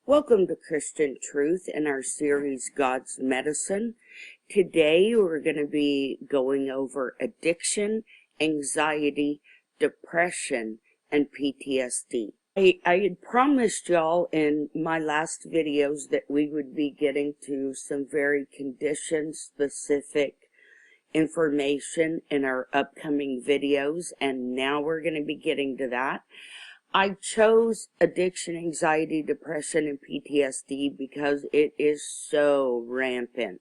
Welcome to Christian Truth in our series God's Medicine. Today we're going to be going over addiction, anxiety, depression, and PTSD. I had promised y'all in my last videos that we would be getting to some very condition-specific information in our upcoming videos, and now we're going to be getting to that. I chose addiction, anxiety, depression, and PTSD because it is so rampant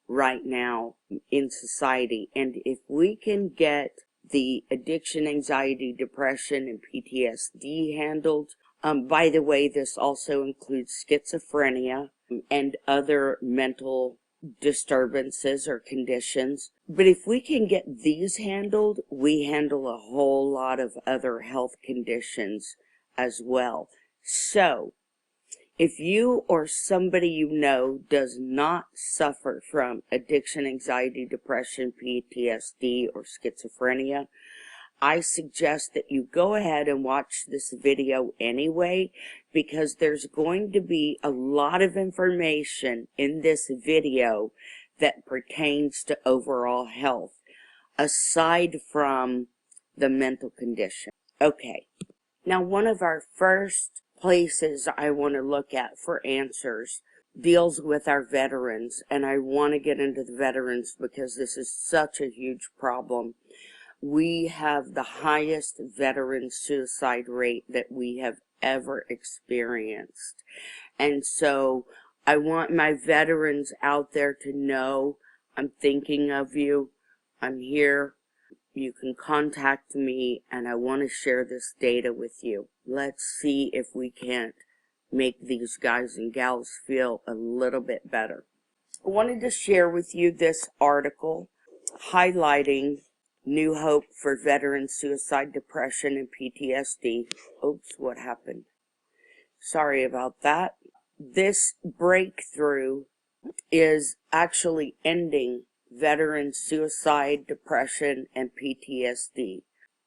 right now in society. And if we can get the addiction, anxiety, depression, and PTSD handled, by the way, this also includes schizophrenia and other mental disturbances or conditions. But if we can get these handled, we handle a whole lot of other health conditions as well. So, if you or somebody you know does not suffer from addiction, anxiety, depression, PTSD, or schizophrenia, I suggest that you go ahead and watch this video anyway, because there's going to be a lot of information in this video that pertains to overall health, aside from the mental condition. Okay, now one of our first places I want to look at for answers deals with our veterans, and I want to get into the veterans because this is such a huge problem. We have the highest veteran suicide rate that we have ever experienced. And so I want my veterans out there to know I'm thinking of you. I'm here. You can contact me, and I want to share this data with you. Let's see if we can't make these guys and gals feel a little bit better. I wanted to share with you this article highlighting new hope for veteran suicide, depression, and PTSD. Oops, what happened? Sorry about that. This breakthrough is actually ending veteran suicide, depression, and PTSD.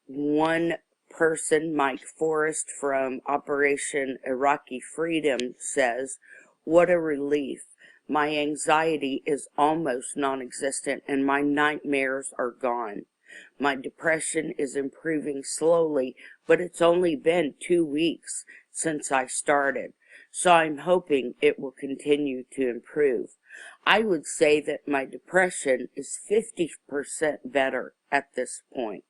One person, Mike Forrest from Operation Iraqi Freedom, says, "What a relief. My anxiety is almost non-existent and my nightmares are gone. My depression is improving slowly, but it's only been 2 weeks since I started, so I'm hoping it will continue to improve. I would say that my depression is 50% better at this point.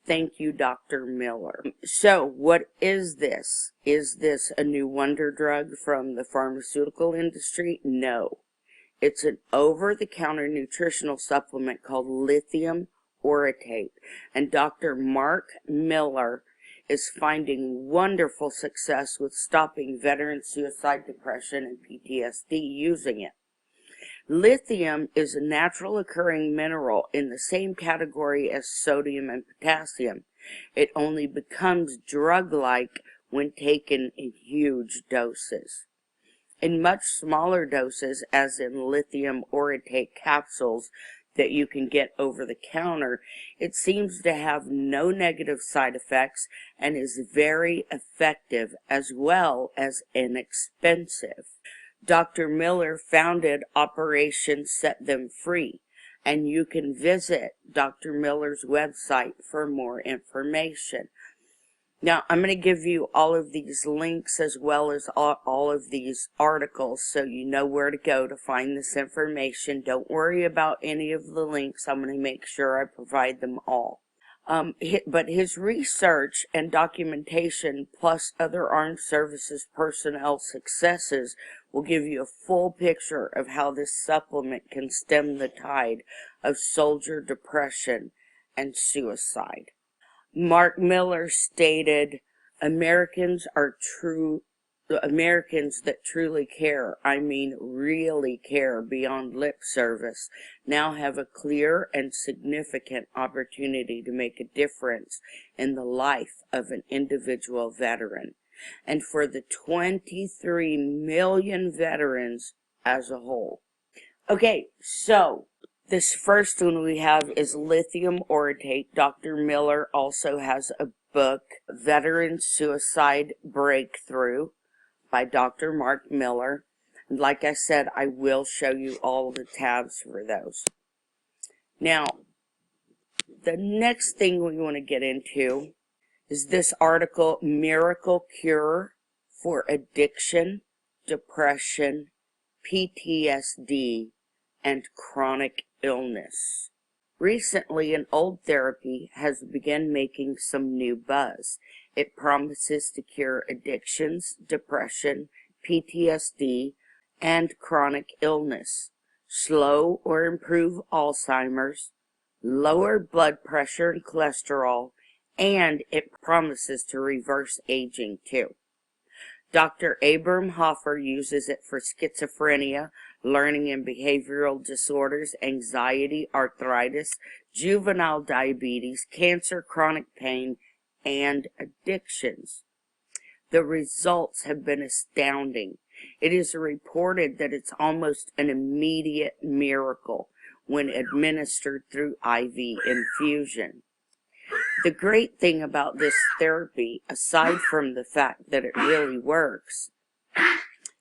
Thank you, Dr. Miller." So, what is this? Is this a new wonder drug from the pharmaceutical industry? No. It's an over-the-counter nutritional supplement called lithium orotate, and Dr. Mark Miller is finding wonderful success with stopping veteran suicide, depression, and PTSD using it. Lithium is a natural occurring mineral in the same category as sodium and potassium. It only becomes drug-like when taken in huge doses. In much smaller doses, as in lithium orotate capsules that you can get over the counter, it seems to have no negative side effects and is very effective as well as inexpensive. Dr. Miller founded Operation Set Them Free, and you can visit Dr. Miller's website for more information. Now, I'm going to give you all of these links as well as all of these articles so you know where to go to find this information. Don't worry about any of the links. I'm going to make sure I provide them all. But his research and documentation plus other armed services personnel successes will give you a full picture of how this supplement can stem the tide of soldier depression and suicide. Mark Miller stated, Americans that truly care, I mean really care beyond lip service, now have a clear and significant opportunity to make a difference in the life of an individual veteran, and for the 23 million veterans as a whole. Okay, so this first one we have is lithium orotate. Dr. Miller also has a book, Veteran Suicide Breakthrough. by Dr. Mark Miller. And like I said, I will show you all the tabs for those. Now, the next thing we want to get into is this article, Miracle Cure for Addiction, Depression, PTSD, and Chronic Illness. Recently, an old therapy has begun making some new buzz. It promises to cure addictions, depression, PTSD, and chronic illness, slow or improve Alzheimer's, lower blood pressure and cholesterol, and it promises to reverse aging too. Dr. Abram Hoffer uses it for schizophrenia, learning and behavioral disorders, anxiety, arthritis, juvenile diabetes, cancer, chronic pain, and addictions. The results have been astounding. It is reported that it's almost an immediate miracle when administered through IV infusion. The great thing about this therapy, aside from the fact that it really works,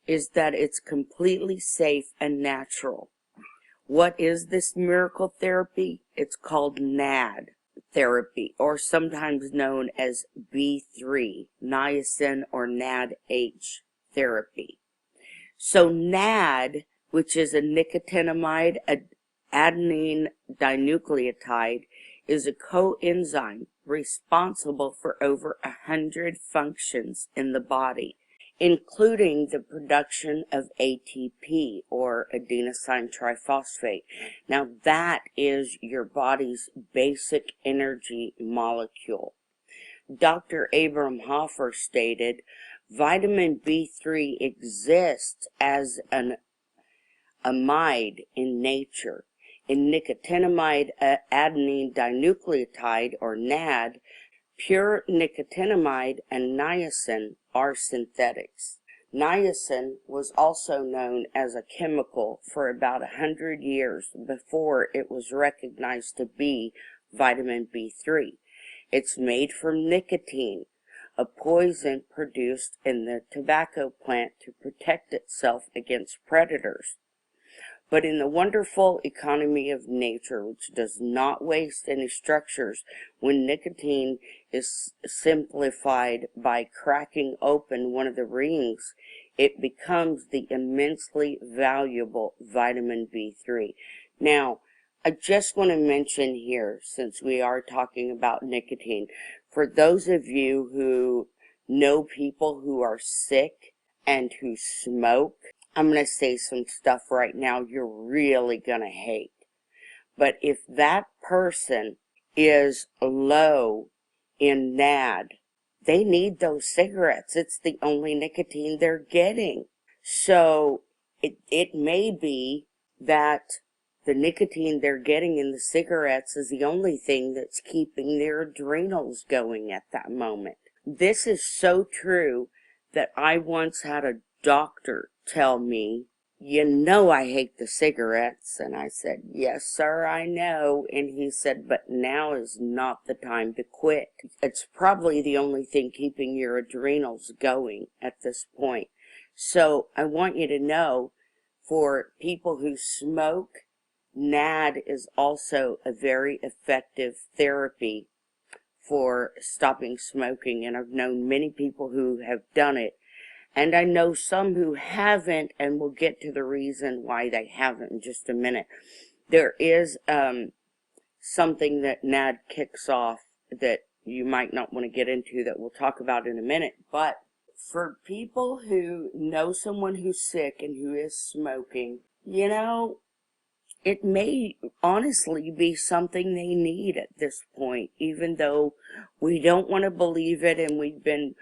is that it's completely safe and natural. What is this miracle therapy? It's called NAD therapy, or sometimes known as B3, niacin or NADH therapy. So NAD, which is a nicotinamide adenine dinucleotide, is a coenzyme responsible for over 100 functions in the body, including the production of ATP, or adenosine triphosphate. Now that is your body's basic energy molecule. Dr. Abram Hoffer stated, vitamin B3 exists as an amide in nature. In nicotinamide adenine dinucleotide, or NAD, pure nicotinamide and niacin are synthetics. Niacin was also known as a chemical for about 100 years before it was recognized to be vitamin B3. It's made from nicotine, a poison produced in the tobacco plant to protect itself against predators. But in the wonderful economy of nature, which does not waste any structures, when nicotine is simplified by cracking open one of the rings, it becomes the immensely valuable vitamin B3. Now, I just want to mention here, since we are talking about nicotine, for those of you who know people who are sick and who smoke, I'm going to say some stuff right now you're really going to hate. But if that person is low in NAD, they need those cigarettes. It's the only nicotine they're getting. So it may be that the nicotine they're getting in the cigarettes is the only thing that's keeping their adrenals going at that moment. This is so true that I once had a doctor tell me, you know I hate the cigarettes. And I said, yes, sir, I know. And he said, but now is not the time to quit. It's probably the only thing keeping your adrenals going at this point. So I want you to know, for people who smoke, NAD is also a very effective therapy for stopping smoking. And I've known many people who have done it. And I know some who haven't, and we'll get to the reason why they haven't in just a minute. There is something that NAD kicks off that you might not want to get into that we'll talk about in a minute. But for people who know someone who's sick and who is smoking, you know, it may honestly be something they need at this point, even though we don't want to believe it, and we've been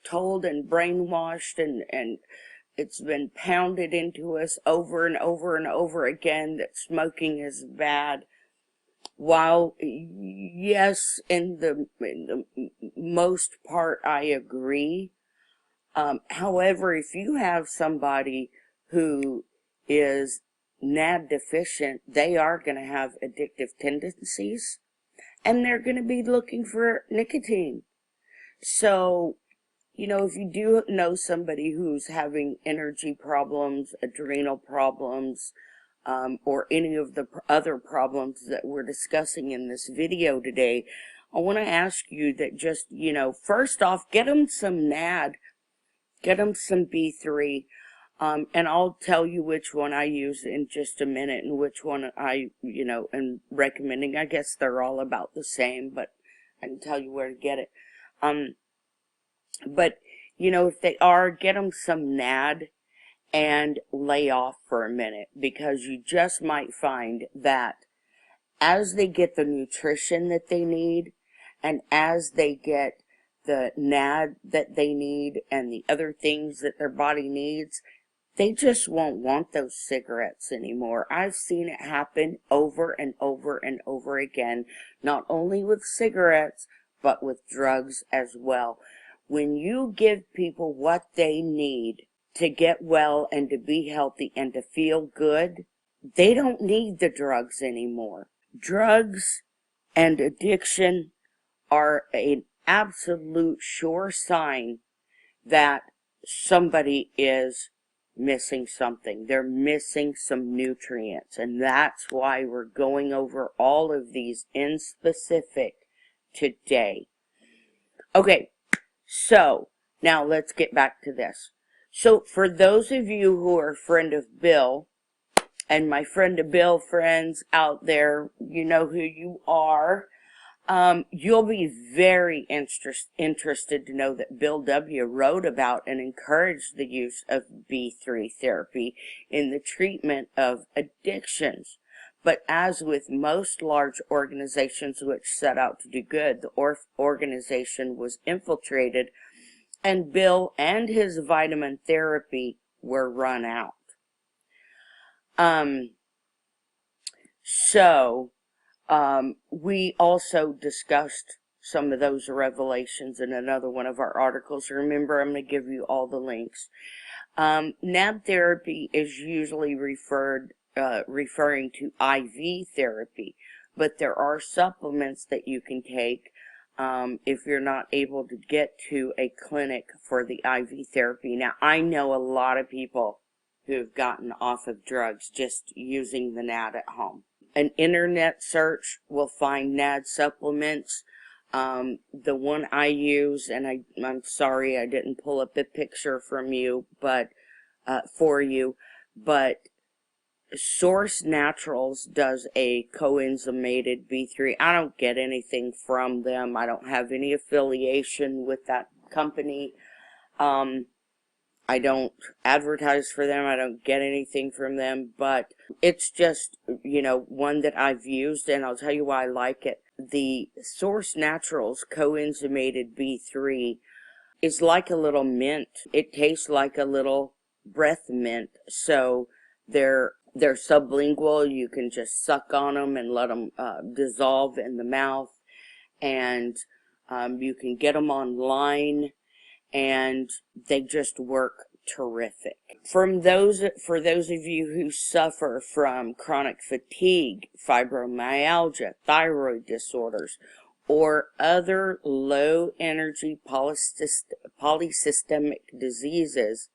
told and brainwashed, and it's been pounded into us over and over and over again that smoking is bad. While yes, in the most part I agree, however, if you have somebody who is NAD deficient, they are going to have addictive tendencies, and they're going to be looking for nicotine. So You know, if you do know somebody who's having energy problems, adrenal problems, or any of the other problems that we're discussing in this video today, I want to ask you that just, first off, get them some NAD, get them some B3, and I'll tell you which one I use in just a minute and which one I, am recommending. I guess they're all about the same, but I can tell you where to get it. But, if they are, get them some NAD and lay off for a minute, because you just might find that as they get the nutrition that they need and as they get the NAD that they need and the other things that their body needs, they just won't want those cigarettes anymore. I've seen it happen over and over and over again, not only with cigarettes, but with drugs as well. When you give people what they need to get well and to be healthy and to feel good, they don't need the drugs anymore. Drugs and addiction are an absolute sure sign that somebody is missing something. They're missing some nutrients, and that's why we're going over all of these in specific today. Okay, so now let's get back to this. So for those of you who are a friend of Bill, and my friend of Bill friends out there, you know who you are, you'll be very interested to know that Bill W. wrote about and encouraged the use of B3 therapy in the treatment of addictions. But as with most large organizations which set out to do good, the organization was infiltrated, and Bill and his vitamin therapy were run out. We also discussed some of those revelations in another one of our articles. Remember, I'm going to give you all the links. NAD therapy is usually referring to IV therapy, but there are supplements that you can take if you're not able to get to a clinic for the IV therapy. Now, I know a lot of people who've gotten off of drugs just using the NAD at home. An internet search will find NAD supplements. The one I use, and I'm sorry I didn't pull up a picture from you, but for you, but Source Naturals does a coenzymated B3. I don't get anything from them. I don't have any affiliation with that company. I don't advertise for them. I don't get anything from them, but it's just, one that I've used, and I'll tell you why I like it. The Source Naturals coenzymated B3 is like a little mint. It tastes like a little breath mint. So they're sublingual. You can just suck on them and let them dissolve in the mouth, and you can get them online, and they just work terrific. For those of you who suffer from chronic fatigue, fibromyalgia, thyroid disorders, or other low energy polysystemic diseases,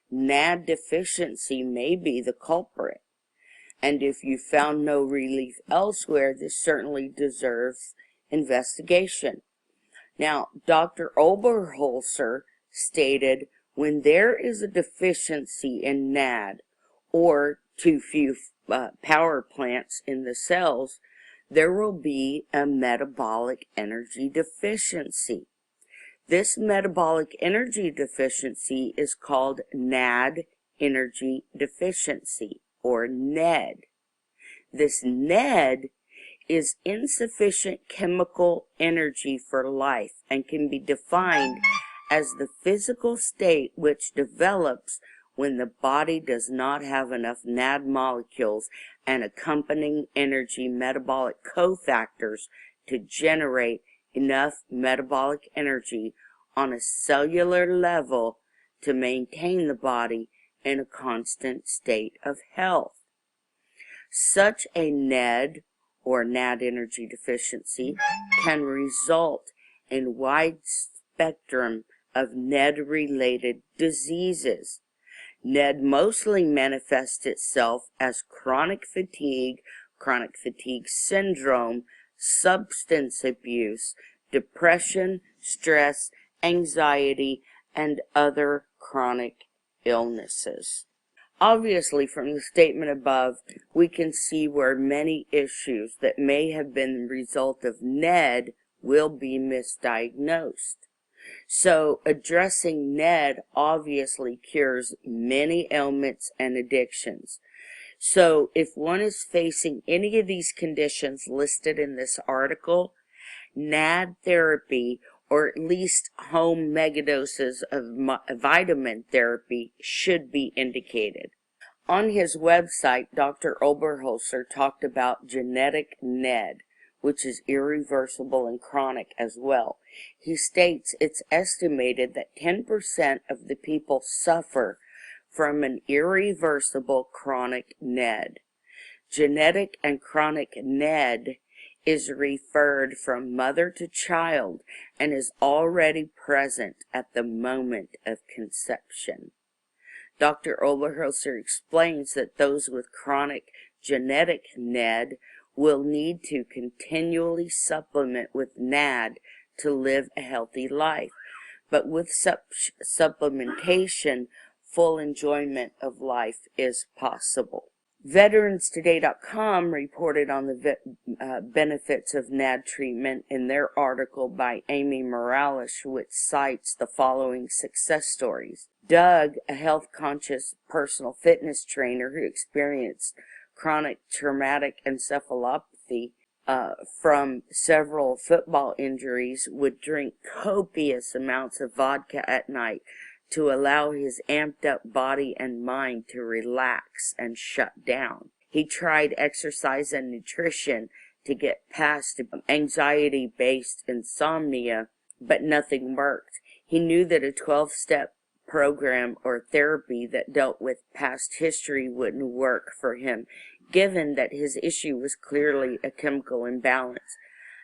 NAD deficiency may be the culprit. And if you found no relief elsewhere, this certainly deserves investigation. Now, Dr. Oberholzer stated, when there is a deficiency in NAD or too few power plants in the cells, there will be a metabolic energy deficiency. This metabolic energy deficiency is called NAD energy deficiency, or NED. This NED is insufficient chemical energy for life and can be defined as the physical state which develops when the body does not have enough NAD molecules and accompanying energy metabolic cofactors to generate enough metabolic energy on a cellular level to maintain the body in a constant state of health. Such a NED, or NAD energy deficiency, can result in wide spectrum of NED-related diseases. NED mostly manifests itself as chronic fatigue syndrome, substance abuse, depression, stress, anxiety, and other chronic illnesses. Obviously, from the statement above, we can see where many issues that may have been the result of NED will be misdiagnosed. So, addressing NED obviously cures many ailments and addictions. So, if one is facing any of these conditions listed in this article, NAD therapy, or at least home megadoses of vitamin therapy, should be indicated. On his website, Dr. Oberholzer talked about genetic NED, which is irreversible and chronic as well. He states it's estimated that 10% of the people suffer from an irreversible chronic NED. Genetic and chronic NED is referred from mother to child and is already present at the moment of conception. Dr. Oberholzer explains that those with chronic genetic NED will need to continually supplement with NAD to live a healthy life, but with supplementation, full enjoyment of life is possible. VeteransToday.com reported on the benefits of NAD treatment in their article by Amy Morales, which cites the following success stories. Doug, a health-conscious personal fitness trainer who experienced chronic traumatic encephalopathy from several football injuries, would drink copious amounts of vodka at night to allow his amped up body and mind to relax and shut down. He tried exercise and nutrition to get past anxiety-based insomnia, but nothing worked. He knew that a 12-step program or therapy that dealt with past history wouldn't work for him, given that his issue was clearly a chemical imbalance.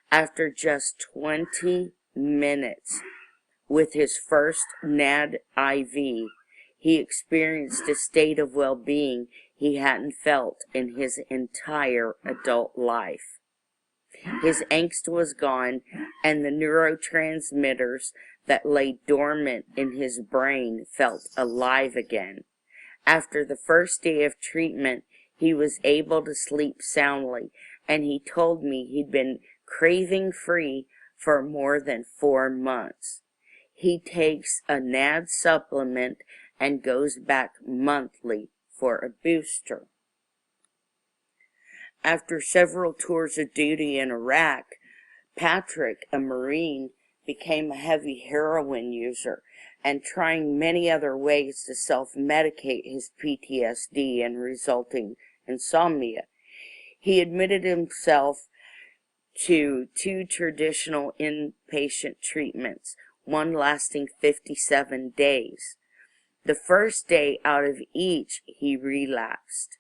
After just 20 minutes with his first NAD IV, he experienced a state of well-being he hadn't felt in his entire adult life. His angst was gone, and the neurotransmitters that lay dormant in his brain felt alive again. After the first day of treatment, he was able to sleep soundly, and he told me he'd been craving free for more than 4 months. He takes a NAD supplement and goes back monthly for a booster. After several tours of duty in Iraq, Patrick, a Marine, became a heavy heroin user and trying many other ways to self-medicate his PTSD and resulting insomnia. He admitted himself to 2 traditional inpatient treatments, one lasting 57 days. The first day out of each, he relapsed.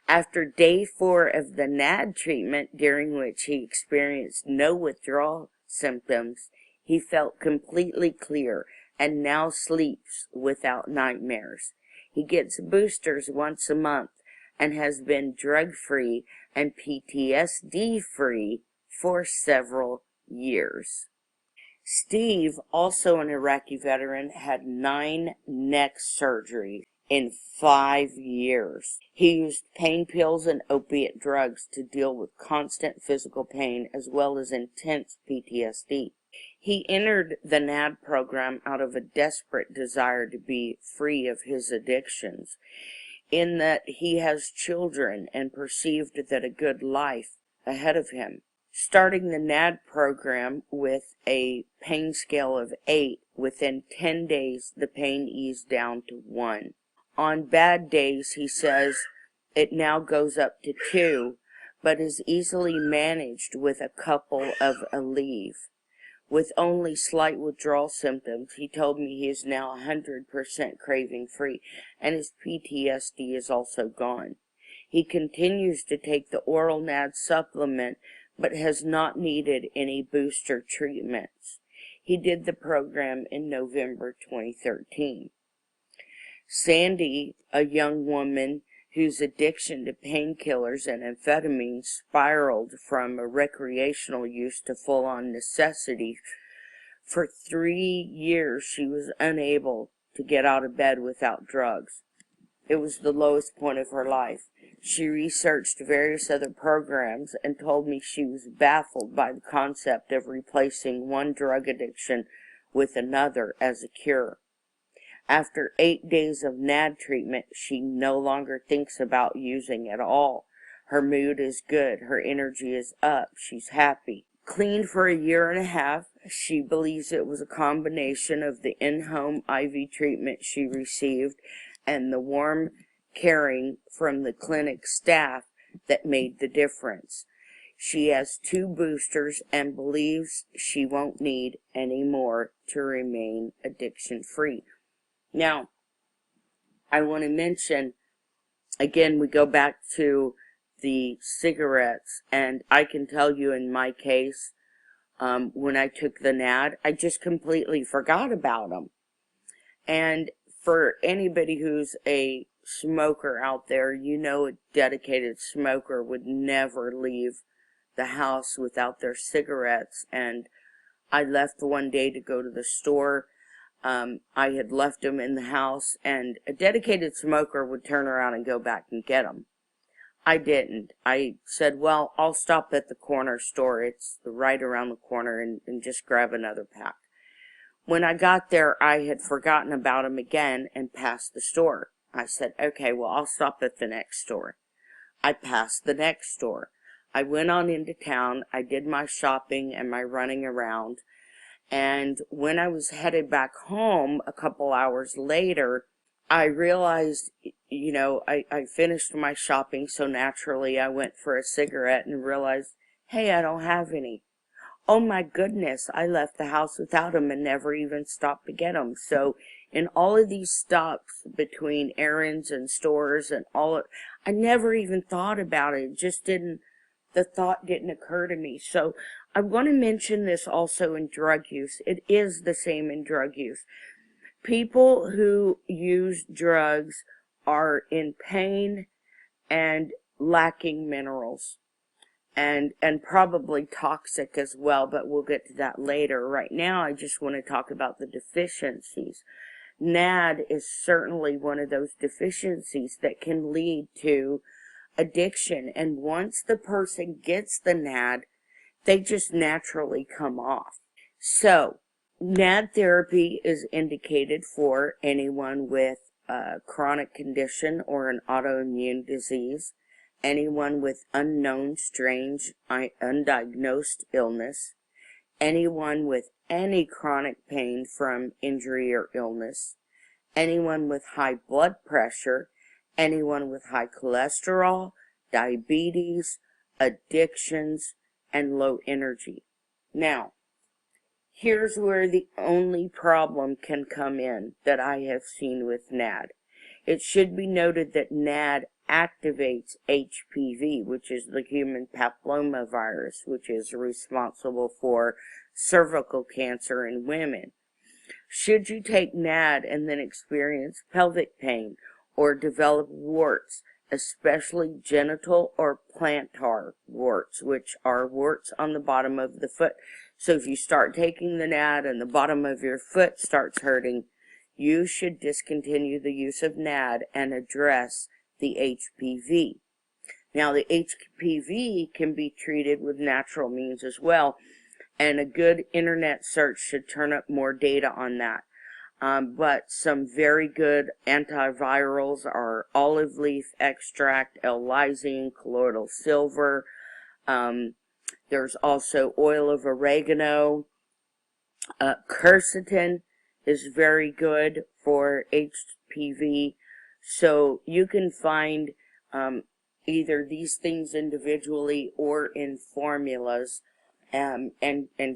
After day 4 of the NAD treatment, during which he experienced no withdrawal symptoms, he felt completely clear and now sleeps without nightmares. He gets boosters once a month and has been drug-free and PTSD-free for several years. Steve, also an Iraqi veteran, had 9 neck surgeries in 5 years. He used pain pills and opiate drugs to deal with constant physical pain as well as intense PTSD. He entered the NAD program out of a desperate desire to be free of his addictions, in that he has children and perceived that a good life ahead of him. Starting the NAD program with a pain scale of 8, within 10 days the pain eased down to 1. On bad days, he says, it now goes up to 2, but is easily managed with a couple of Aleve. With only slight withdrawal symptoms, he told me he is now 100% craving free, and his PTSD is also gone. He continues to take the oral NAD supplement, but has not needed any booster treatments. He did the program in November 2013. Sandy, a young woman whose addiction to painkillers and amphetamines spiraled from a recreational use to full-on necessity. For 3 years, she was unable to get out of bed without drugs. It was the lowest point of her life. She researched various other programs and told me she was baffled by the concept of replacing one drug addiction with another as a cure. After 8 days of NAD treatment, she no longer thinks about using at all. Her mood is good. Her energy is up. She's happy. Clean for a year and a half. She believes it was a combination of the in-home IV treatment she received and the warm caring from the clinic staff that made the difference. She has 2 boosters and believes she won't need any more to remain addiction-free. Now, I want to mention, again, we go back to the cigarettes, and I can tell you in my case, when I took the NAD, I just completely forgot about them. And for anybody who's a smoker out there, you know a dedicated smoker would never leave the house without their cigarettes. And I left one day to go to the store. I had left them in the house, and a dedicated smoker would turn around and go back and get them. I didn't. I said, well, I'll stop at the corner store. It's right around the corner, and just grab another pack. When I got there, I had forgotten about them again and passed the store. I said, okay, well, I'll stop at the next store. I passed the next store. I went on into town. I did my shopping and my running around. And when I was headed back home a couple hours later, I realized, you know, I finished my shopping, so naturally I went for a cigarette and realized, hey, I don't have any. Oh my goodness, I left the house without them and never even stopped to get them. So in all of these stops between errands and stores and I never even thought about it. It just the thought didn't occur to me. So I want to mention this also in drug use. It is the same in drug use. People who use drugs are in pain and lacking minerals and probably toxic as well, but we'll get to that later. Right now, I just want to talk about the deficiencies. NAD is certainly one of those deficiencies that can lead to addiction, and once the person gets the NAD, they just naturally come off. So, NAD therapy is indicated for anyone with a chronic condition or an autoimmune disease, anyone with unknown, strange, undiagnosed illness, anyone with any chronic pain from injury or illness, anyone with high blood pressure, anyone with high cholesterol, diabetes, addictions, and low energy. Now, here's where the only problem can come in that I have seen with NAD. It should be noted that NAD activates HPV, which is the human papillomavirus, which is responsible for cervical cancer in women. Should you take NAD and then experience pelvic pain or develop warts, especially genital or plantar warts, which are warts on the bottom of the foot. So if you start taking the NAD and the bottom of your foot starts hurting, you should discontinue the use of NAD and address the HPV. Now, the HPV can be treated with natural means as well, and a good internet search should turn up more data on that. But some very good antivirals are olive leaf extract, L-lysine, colloidal silver. There's also oil of oregano. Quercetin is very good for HPV. So you can find either these things individually or in formulas and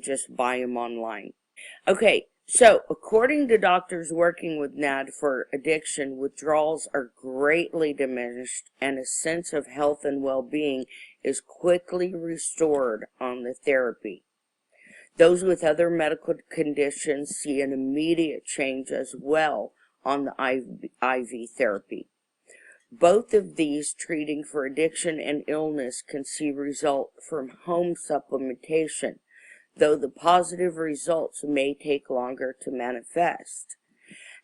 just buy them online. Okay. So, according to doctors working with NAD for addiction, withdrawals are greatly diminished and a sense of health and well-being is quickly restored on the therapy. Those with other medical conditions see an immediate change as well on the IV therapy. Both of these treating for addiction and illness can see result from home supplementation, though the positive results may take longer to manifest.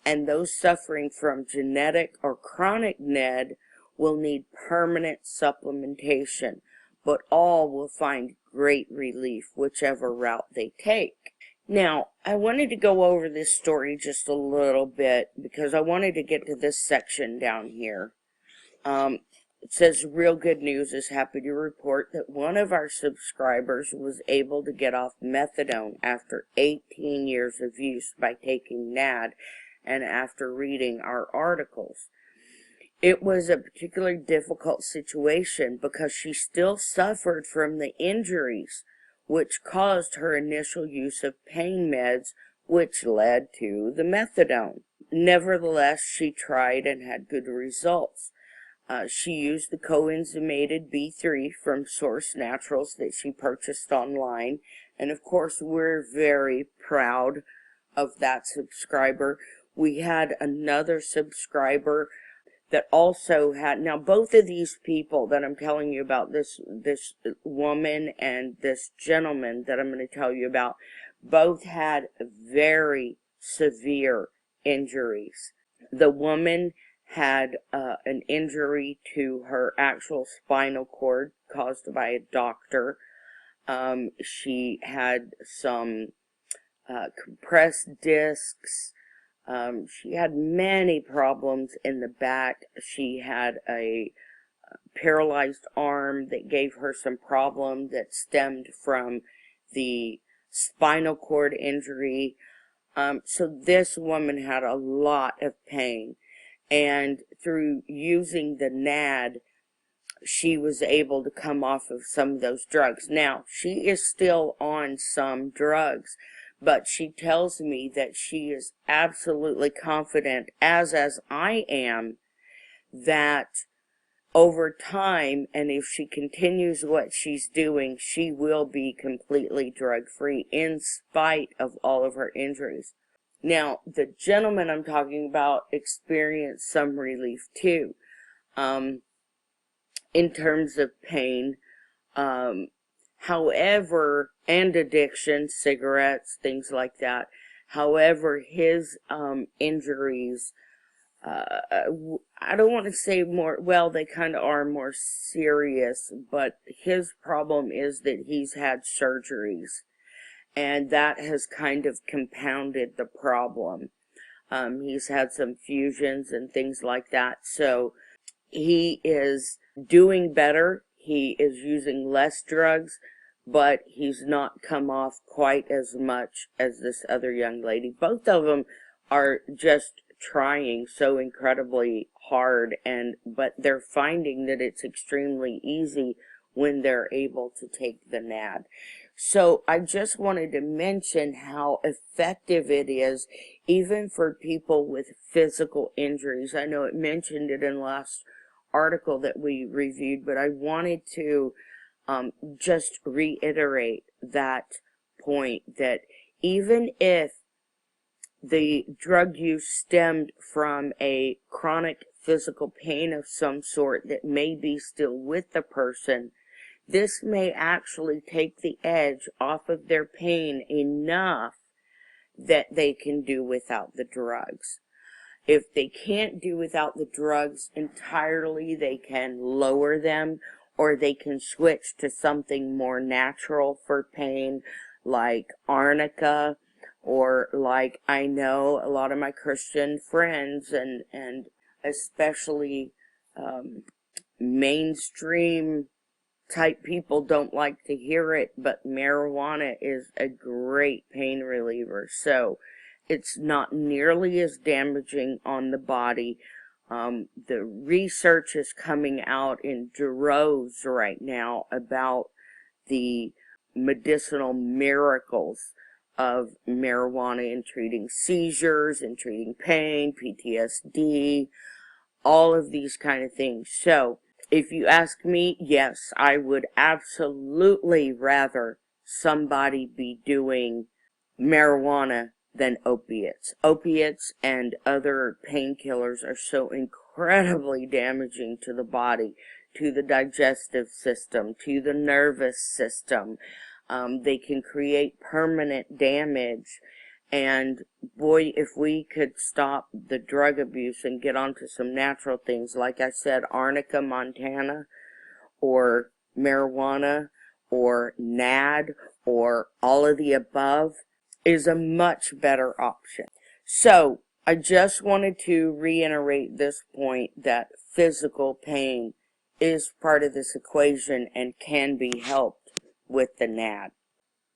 And those suffering from genetic or chronic NED will need permanent supplementation, but all will find great relief whichever route they take. Now, I wanted to go over this story just a little bit because I wanted to get to this section down here. It says, real good news is happy to report that one of our subscribers was able to get off methadone after 18 years of use by taking NAD and after reading our articles. It was a particularly difficult situation because she still suffered from the injuries which caused her initial use of pain meds, which led to the methadone. Nevertheless, she tried and had good results. She used the coenzymated B3 from Source Naturals that she purchased online. And of course, we're very proud of that subscriber. We had another subscriber that also had, now both of these people that I'm telling you about, this woman and this gentleman that I'm going to tell you about, both had very severe injuries. The woman had an injury to her actual spinal cord caused by a doctor. She had some compressed discs. She had many problems in the back. She had a paralyzed arm that gave her some problem that stemmed from the spinal cord injury. So this woman had a lot of pain. And through using the NAD, she was able to come off of some of those drugs. Now, she is still on some drugs, but she tells me that she is absolutely confident, as I am, that over time, and if she continues what she's doing, she will be completely drug-free in spite of all of her injuries. Now, the gentleman I'm talking about experienced some relief too, in terms of pain. However, and addiction, cigarettes, things like that. However, his injuries, I don't want to say more, well, they kind of are more serious, but his problem is that he's had surgeries. And that has kind of compounded the problem. He's had some fusions and things like that. So he is doing better. He is using less drugs, but he's not come off quite as much as this other young lady. Both of them are just trying so incredibly hard, but they're finding that it's extremely easy when they're able to take the NAD. So I just wanted to mention how effective it is, even for people with physical injuries. I know it mentioned it in the last article that we reviewed, but I wanted to just reiterate that point, that even if the drug use stemmed from a chronic physical pain of some sort that may be still with the person, this may actually take the edge off of their pain enough that they can do without the drugs. If they can't do without the drugs entirely, they can lower them, or they can switch to something more natural for pain, like arnica, or like I know a lot of my Christian friends and especially mainstream type people don't like to hear it, but marijuana is a great pain reliever. So it's not nearly as damaging on the body. The research is coming out in droves right now about the medicinal miracles of marijuana in treating seizures, in treating pain, PTSD, all of these kind of things. So if you ask me, yes, I would absolutely rather somebody be doing marijuana than opiates. Opiates and other painkillers are so incredibly damaging to the body, to the digestive system, to the nervous system. They can create permanent damage. And boy, if we could stop the drug abuse and get onto some natural things, like I said, arnica montana, or marijuana, or NAD, or all of the above, is a much better option. So, I just wanted to reiterate this point that physical pain is part of this equation and can be helped with the NAD.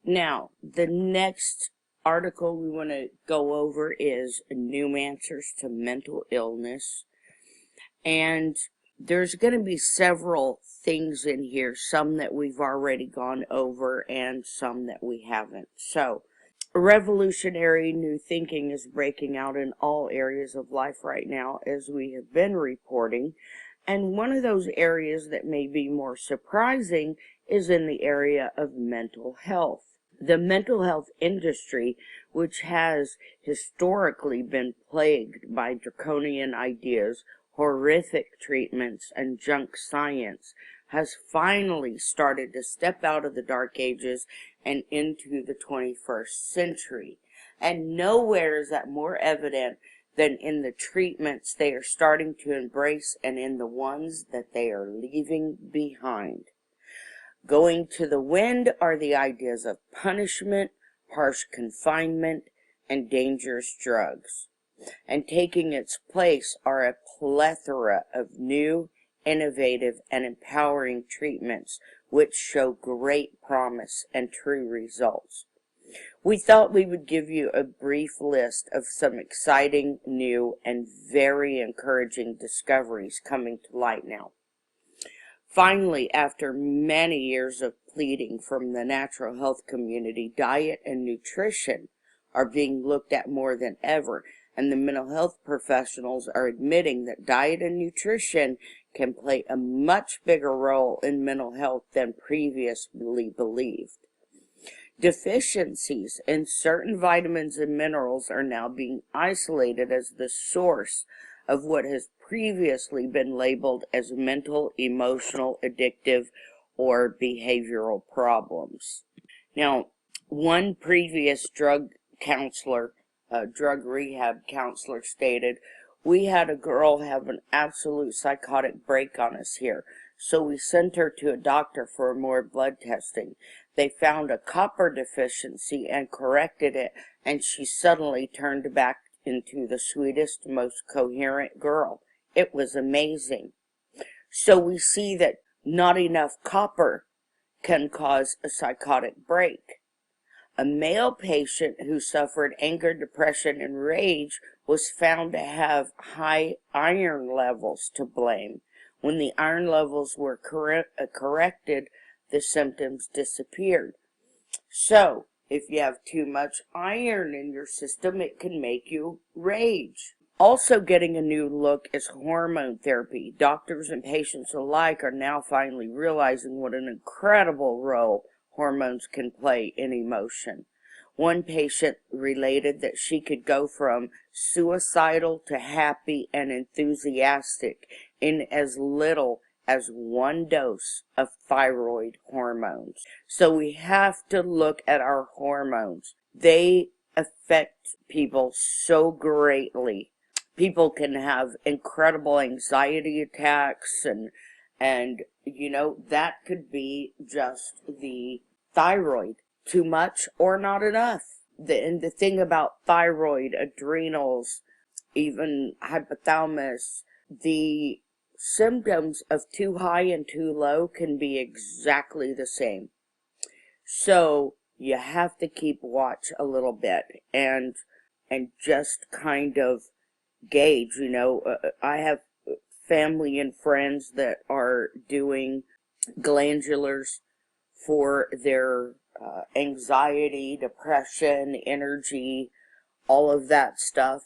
Now, the next article we want to go over is New Answers to Mental Illness. And there's going to be several things in here, some that we've already gone over and some that we haven't. So, revolutionary new thinking is breaking out in all areas of life right now, as we have been reporting. And one of those areas that may be more surprising is in the area of mental health. The mental health industry, which has historically been plagued by draconian ideas, horrific treatments, and junk science, has finally started to step out of the Dark Ages and into the 21st century. And nowhere is that more evident than in the treatments they are starting to embrace and in the ones that they are leaving behind. Going to the wind are the ideas of punishment, harsh confinement, and dangerous drugs. And taking its place are a plethora of new, innovative, and empowering treatments which show great promise and true results. We thought we would give you a brief list of some exciting, new, and very encouraging discoveries coming to light now. Finally, after many years of pleading from the natural health community, diet and nutrition are being looked at more than ever, and the mental health professionals are admitting that diet and nutrition can play a much bigger role in mental health than previously believed. Deficiencies in certain vitamins and minerals are now being isolated as the source of what has previously been labeled as mental, emotional, addictive, or behavioral problems. Now, one previous drug rehab counselor stated, "We had a girl have an absolute psychotic break on us here, so we sent her to a doctor for more blood testing. They found a copper deficiency and corrected it, and she suddenly turned back into the sweetest, most coherent girl. It was amazing." So we see that not enough copper can cause a psychotic break. A male patient who suffered anger, depression, and rage was found to have high iron levels to blame. When the iron levels were corrected, the symptoms disappeared. So, if you have too much iron in your system, it can make you rage. Also getting a new look is hormone therapy. Doctors and patients alike are now finally realizing what an incredible role hormones can play in emotion. One patient related that she could go from suicidal to happy and enthusiastic in as little as one dose of thyroid hormones. So we have to look at our hormones. They affect people so greatly. People can have incredible anxiety attacks and you know, that could be just the thyroid. Too much or not enough. And the thing about thyroid, adrenals, even hypothalamus, the symptoms of too high and too low can be exactly the same. So you have to keep watch a little bit and just kind of gauge, you know. I have family and friends that are doing glandulars for their anxiety, depression, energy, all of that stuff.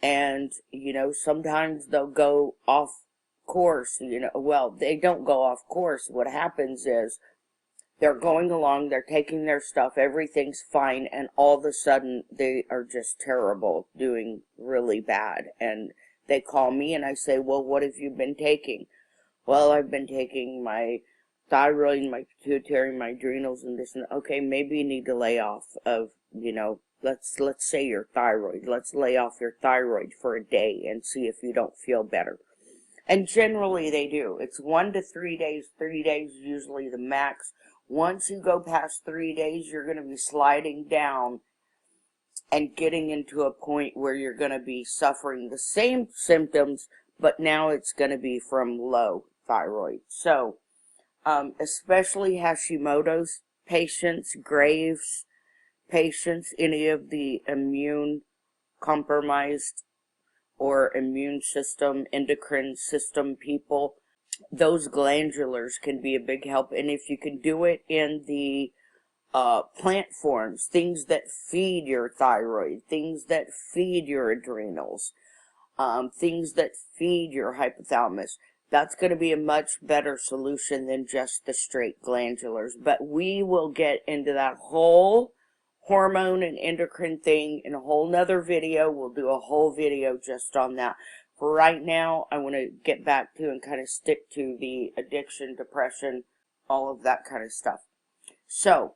And, you know, sometimes they'll go off course, you know. Well, they don't go off course. What happens is They're going along, they're taking their stuff, everything's fine, and all of a sudden they are just terrible, doing really bad. And they call me and I say, well, what have you been taking? Well, I've been taking my thyroid, my pituitary, my adrenals, and this and that. Okay, maybe you need to lay off of, let's say your thyroid. Let's lay off your thyroid for a day and see if you don't feel better. And generally they do. It's 1 to 3 days. 3 days is usually the max. Once you go past 3 days, you're going to be sliding down and getting into a point where you're going to be suffering the same symptoms, but now it's going to be from low thyroid. So, especially Hashimoto's patients, Graves' patients, any of the immune compromised or immune system, endocrine system people, those glandulars can be a big help. And if you can do it in the plant forms, things that feed your thyroid, things that feed your adrenals, things that feed your hypothalamus, that's going to be a much better solution than just the straight glandulars. But we will get into that whole hormone and endocrine thing in a whole nother video. We'll do a whole video just on that. For right now, I want to get back to and kind of stick to the addiction, depression, all of that kind of stuff. So,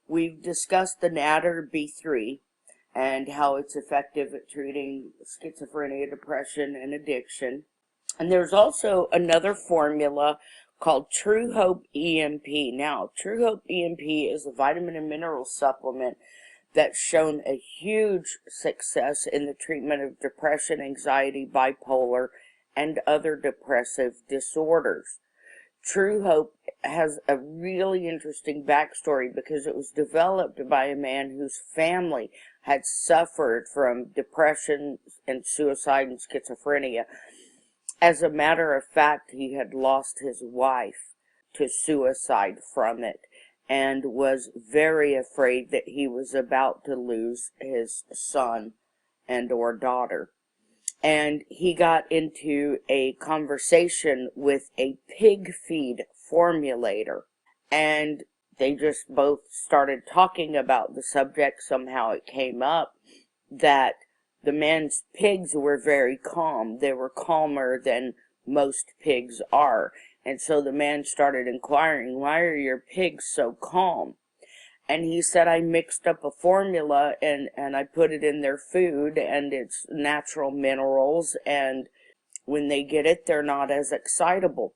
we've discussed the Natter B3 and how it's effective at treating schizophrenia, depression, and addiction. And there's also another formula called True Hope EMP. Now, True Hope EMP is a vitamin and mineral supplement that's shown a huge success in the treatment of depression, anxiety, bipolar, and other depressive disorders. True Hope has a really interesting backstory because it was developed by a man whose family had suffered from depression and suicide and schizophrenia. As a matter of fact, he had lost his wife to suicide from it and was very afraid that he was about to lose his son and or daughter. And he got into a conversation with a pig feed formulator, and they just both started talking about the subject. Somehow it came up that the man's pigs were very calm. They were calmer than most pigs are. And so the man started inquiring, why are your pigs so calm? And he said, I mixed up a formula and I put it in their food, and it's natural minerals, and when they get it, they're not as excitable.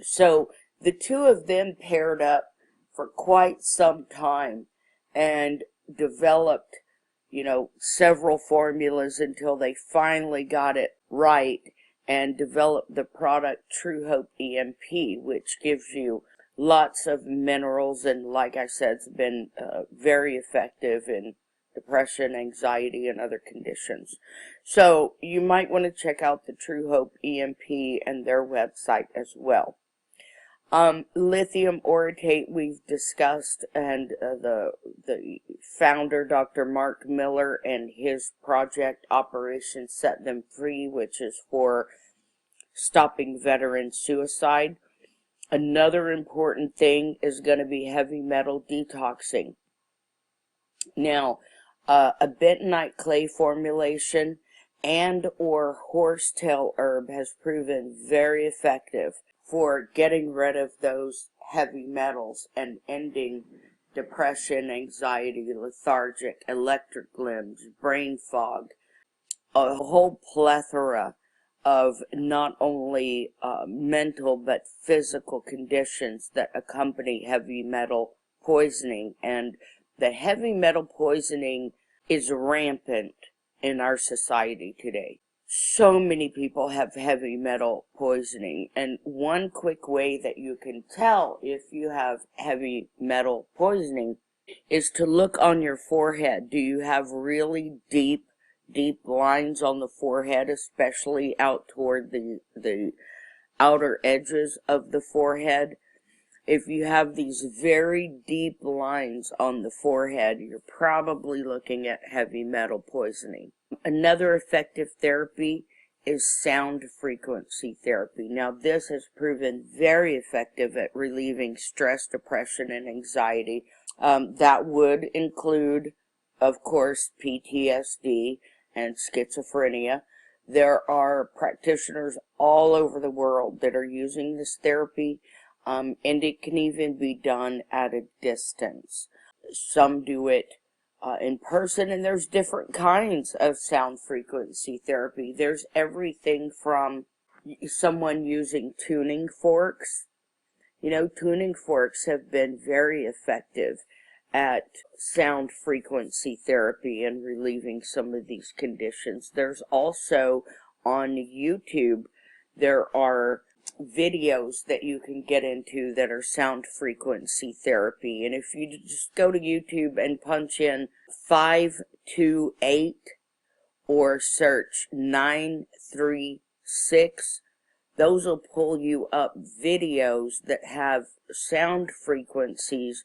So the two of them paired up for quite some time and developed, several formulas until they finally got it right and developed the product True Hope EMP, which gives you lots of minerals, and like I said, it's been very effective in depression, anxiety, and other conditions. So you might want to check out the True Hope EMP and their website as well. Lithium orotate we've discussed, and the founder, Dr. Mark Miller, and his project Operation Set Them Free, which is for stopping veteran suicide. Another important thing is going to be heavy metal detoxing. Now, a bentonite clay formulation and or horsetail herb has proven very effective for getting rid of those heavy metals and ending depression, anxiety, lethargic, electric limbs, brain fog, a whole plethora of not only mental but physical conditions that accompany heavy metal poisoning. And the heavy metal poisoning is rampant in our society today. So many people have heavy metal poisoning, and one quick way that you can tell if you have heavy metal poisoning is to look on your forehead. Do you have really deep lines on the forehead, especially out toward the outer edges of the forehead? If you have these very deep lines on the forehead, you're probably looking at heavy metal poisoning. Another effective therapy is sound frequency therapy. Now, this has proven very effective at relieving stress, depression, and anxiety. That would include, of course, PTSD and schizophrenia. There are practitioners all over the world that are using this therapy, and it can even be done at a distance. Some do it in person, and there's different kinds of sound frequency therapy. There's everything from someone using tuning forks. You know, tuning forks have been very effective at sound frequency therapy and relieving some of these conditions. There's also on YouTube, there are videos that you can get into that are sound frequency therapy. And if you just go to YouTube and punch in 528 or search 936, those will pull you up videos that have sound frequencies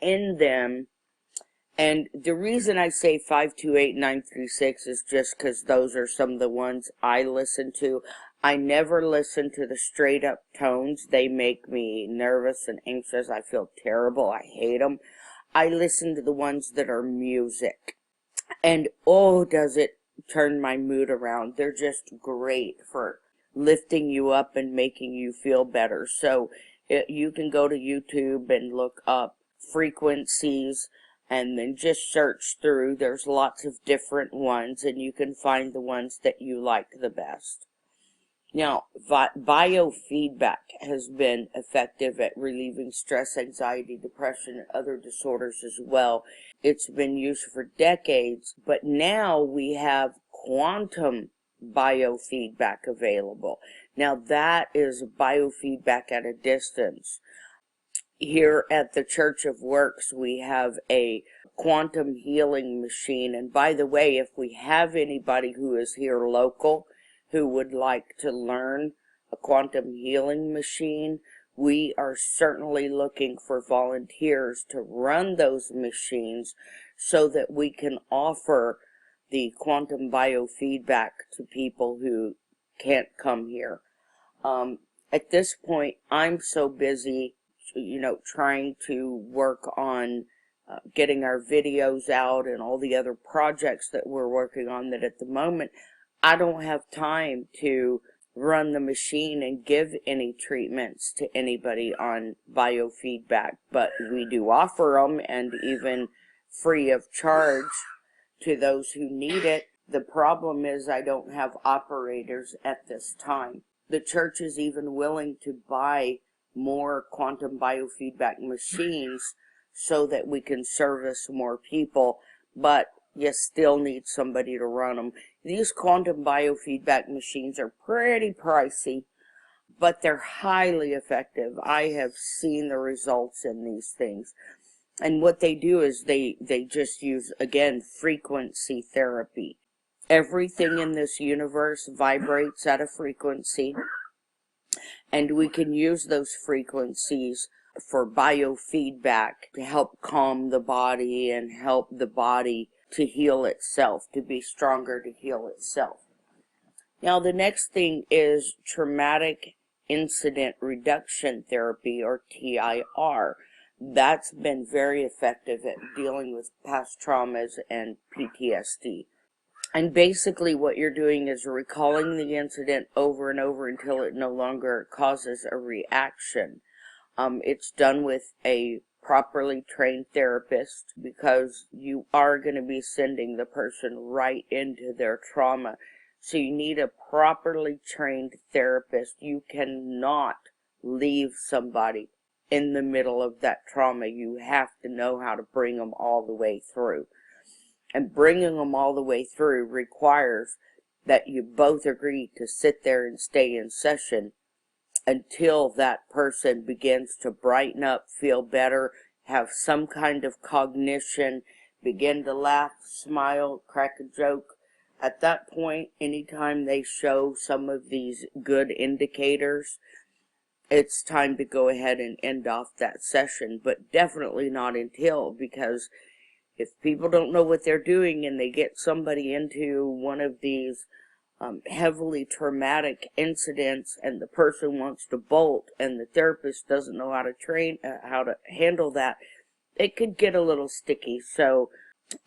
in them. And the reason I say 528 936 is just because those are some of the ones I listen to. I never listen to the straight up tones. They make me nervous and anxious. I feel terrible. I hate them. I listen to the ones that are music. And oh, does it turn my mood around. They're just great for lifting you up and making you feel better. So you can go to YouTube and look up frequencies and then just search through. There's lots of different ones, and you can find the ones that you like the best. Now, biofeedback has been effective at relieving stress, anxiety, depression, and other disorders as well. It's been used for decades, but now we have quantum biofeedback available. Now, that is biofeedback at a distance. Here at the Church of Works, we have a quantum healing machine. And by the way, if we have anybody who is here local who would like to learn a quantum healing machine, we are certainly looking for volunteers to run those machines so that we can offer the quantum biofeedback to people who can't come here. At this point, I'm so busy, trying to work on getting our videos out and all the other projects that we're working on, that at the moment I don't have time to run the machine and give any treatments to anybody on biofeedback, but we do offer them, and even free of charge to those who need it. The problem is I don't have operators at this time. The church is even willing to buy more quantum biofeedback machines so that we can service more people, but you still need somebody to run them. These quantum biofeedback machines are pretty pricey, but they're highly effective. I have seen the results in these things. And what they do is they just use, again, frequency therapy. Everything in this universe vibrates at a frequency, and we can use those frequencies for biofeedback to help calm the body and help the body to heal itself, to be stronger, to heal itself. Now, the next thing is traumatic incident reduction therapy, or TIR. That's been very effective at dealing with past traumas and PTSD. And basically what you're doing is recalling the incident over and over until it no longer causes a reaction. It's done with a properly trained therapist, because you are going to be sending the person right into their trauma. So you need a properly trained therapist. You cannot leave somebody in the middle of that trauma. You have to know how to bring them all the way through. And bringing them all the way through requires that you both agree to sit there and stay in session until that person begins to brighten up, feel better, have some kind of cognition, begin to laugh, smile, crack a joke. At that point, anytime they show some of these good indicators, it's time to go ahead and end off that session, but definitely not until, because if people don't know what they're doing and they get somebody into one of these heavily traumatic incidents and the person wants to bolt and the therapist doesn't know how to how to handle that, it could get a little sticky. So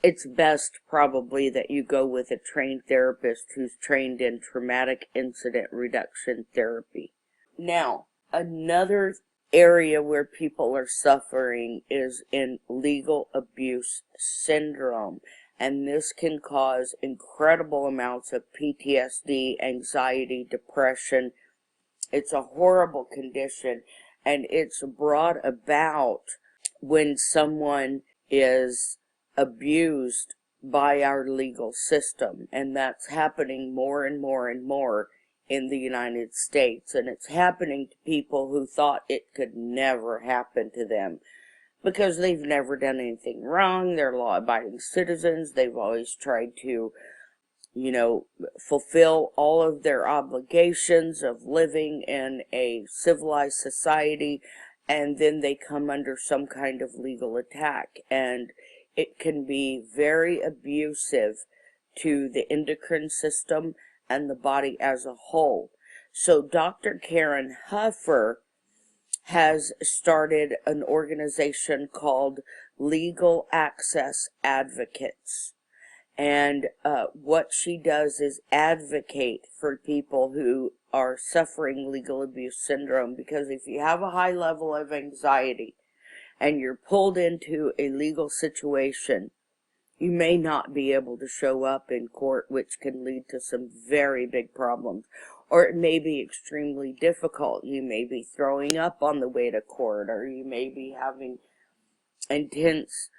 it's best probably that you go with a trained therapist who's trained in traumatic incident reduction therapy. Now, another area where people are suffering is in legal abuse syndrome. And this can cause incredible amounts of PTSD, anxiety, depression. It's a horrible condition, and it's brought about when someone is abused by our legal system. And that's happening more and more and more in the United States. And it's happening to people who thought it could never happen to them, because they've never done anything wrong. They're law-abiding citizens. They've always tried to, fulfill all of their obligations of living in a civilized society, and then they come under some kind of legal attack. And it can be very abusive to the endocrine system and the body as a whole. So Dr. Karen Huffer has started an organization called Legal Access Advocates. And what she does is advocate for people who are suffering legal abuse syndrome, because if you have a high level of anxiety and you're pulled into a legal situation, you may not be able to show up in court, which can lead to some very big problems. Or it may be extremely difficult. You may be throwing up on the way to court, or you may be having intense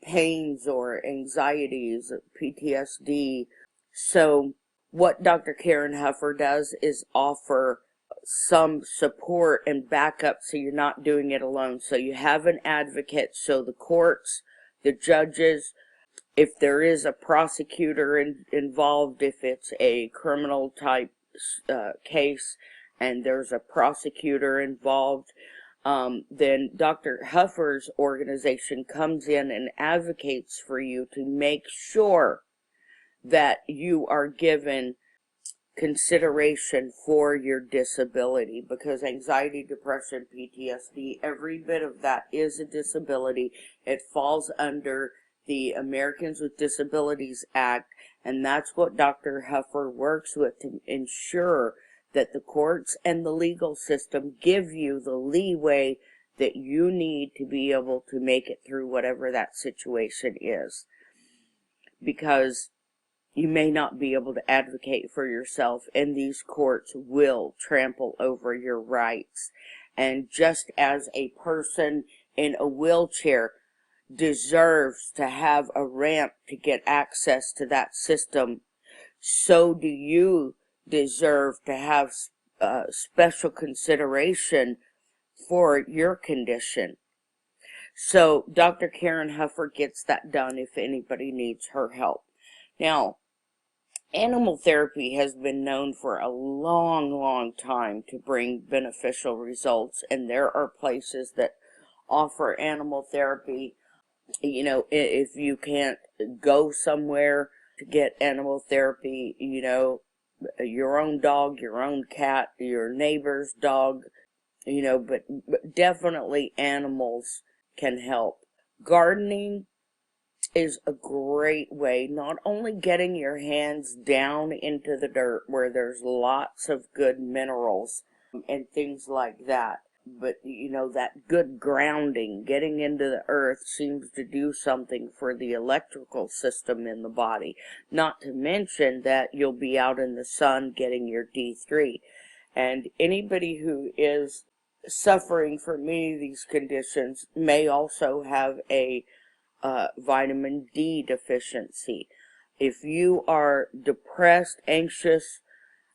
pains or anxieties, PTSD. So what Dr. Karen Huffer does is offer some support and backup, so you're not doing it alone. So you have an advocate, so the courts, the judges, if there is a prosecutor involved, if it's a criminal type case and there's a prosecutor involved, then Dr. Huffer's organization comes in and advocates for you to make sure that you are given consideration for your disability, because anxiety, depression, PTSD, every bit of that is a disability. It falls under the Americans with Disabilities Act, and that's what Dr. Huffer works with, to ensure that the courts and the legal system give you the leeway that you need to be able to make it through whatever that situation is. Because you may not be able to advocate for yourself, and these courts will trample over your rights. And just as a person in a wheelchair deserves to have a ramp to get access to that system, so do you deserve to have special consideration for your condition. So Dr. Karen Huffer gets that done if anybody needs her help. Now, animal therapy has been known for a long, long time to bring beneficial results, and there are places that offer animal therapy. If you can't go somewhere to get animal therapy, your own dog, your own cat, your neighbor's dog, but definitely animals can help. Gardening is a great way, not only getting your hands down into the dirt where there's lots of good minerals and things like that, but that good grounding, getting into the earth, seems to do something for the electrical system in the body. Not to mention that you'll be out in the sun getting your D3. And anybody who is suffering from any of these conditions may also have a vitamin D deficiency. If you are depressed, anxious,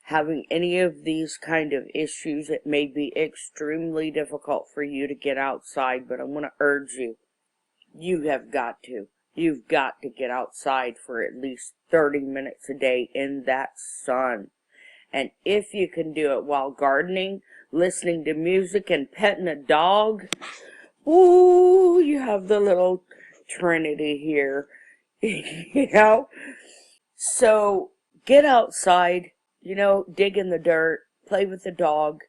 having any of these kind of issues, it may be extremely difficult for you to get outside, but I'm going to urge you, you've got to get outside for at least 30 minutes a day in that sun. And if you can do it while gardening, listening to music, and petting a dog, ooh, you have the little Trinity here, So get outside, dig in the dirt, play with the dog.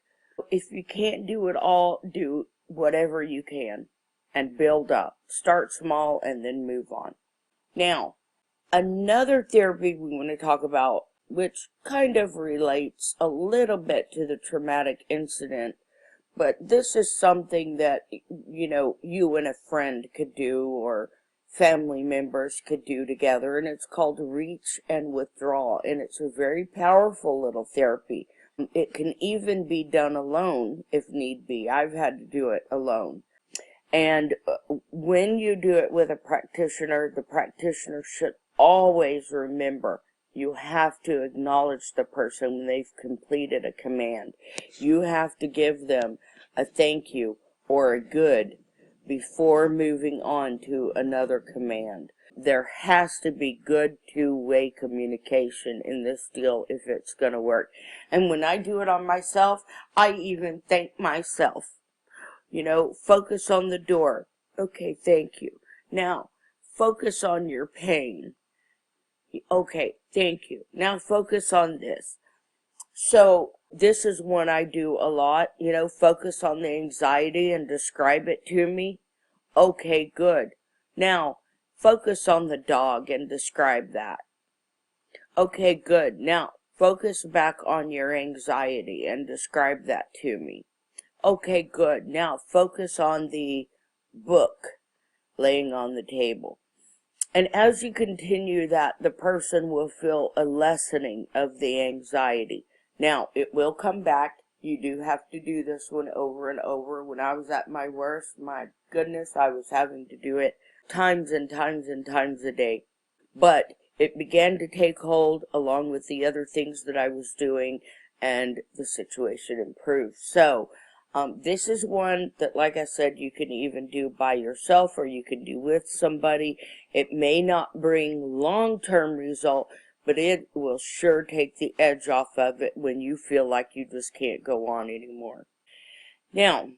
If you can't do it all, do whatever you can and build up. Start small and then move on. Now, another therapy we want to talk about, which kind of relates a little bit to the traumatic incident, but this is something that, you and a friend could do or family members could do together, and it's called reach and withdraw, and it's a very powerful little therapy. It can even be done alone if need be. I've had to do it alone. And when you do it with a practitioner, the practitioner should always remember you have to acknowledge the person when they've completed a command. You have to give them a thank you or a good before moving on to another command. There has to be good two-way communication in this deal if it's going to work. And when I do it on myself, I even thank myself. Focus on the door. Okay, thank you. Now, focus on your pain. Okay, thank you. Now focus on this. So this is one I do a lot. Focus on the anxiety and describe it to me. Okay, good. Now, focus on the dog and describe that. Okay, good. Now, focus back on your anxiety and describe that to me. Okay, good. Now, focus on the book laying on the table. And as you continue that, the person will feel a lessening of the anxiety. Now, it will come back. You do have to do this one over and over. When I was at my worst, my goodness, I was having to do it times and times and times a day. But it began to take hold along with the other things that I was doing, and the situation improved. So, this is one that, like I said, you can even do by yourself or you can do with somebody. It may not bring long-term result, but it will sure take the edge off of it when you feel like you just can't go on anymore. Now,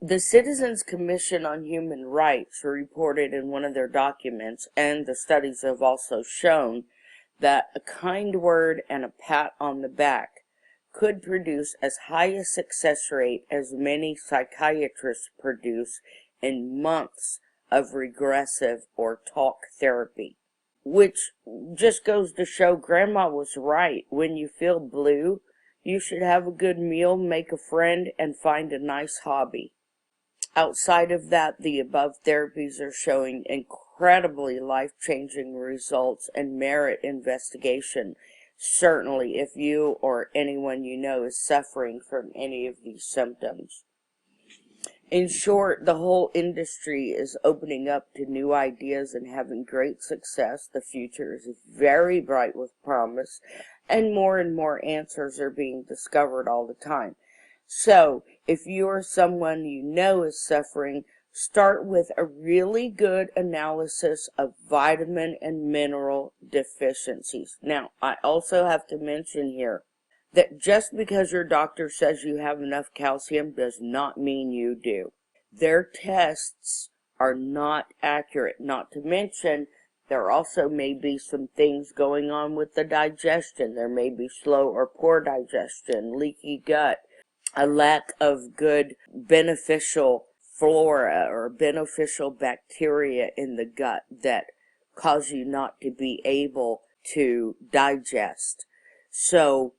the Citizens Commission on Human Rights reported in one of their documents, and the studies have also shown, that a kind word and a pat on the back could produce as high a success rate as many psychiatrists produce in months of regressive or talk therapy. Which just goes to show Grandma was right. When you feel blue, you should have a good meal, make a friend, and find a nice hobby. Outside of that, the above therapies are showing incredibly life-changing results and merit investigation. Certainly, if you or anyone you know is suffering from any of these symptoms. In short, the whole industry is opening up to new ideas and having great success. The future is very bright with promise, and more answers are being discovered all the time. So, if you or someone you know is suffering, start with a really good analysis of vitamin and mineral deficiencies. Now, I also have to mention here that just because your doctor says you have enough calcium does not mean you do. Their tests are not accurate. Not to mention, there also may be some things going on with the digestion. There may be slow or poor digestion, leaky gut, a lack of good beneficial flora or beneficial bacteria in the gut that cause you not to be able to digest. So,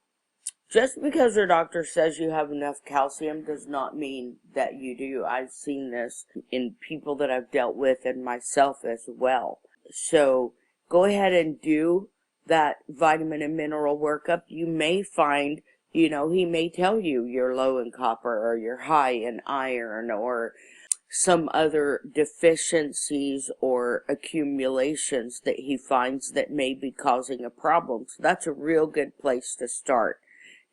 just because your doctor says you have enough calcium does not mean that you do. I've seen this in people that I've dealt with and myself as well. So, go ahead and do that vitamin and mineral workup. You may find, he may tell you you're low in copper or you're high in iron or some other deficiencies or accumulations that he finds that may be causing a problem. So that's a real good place to start.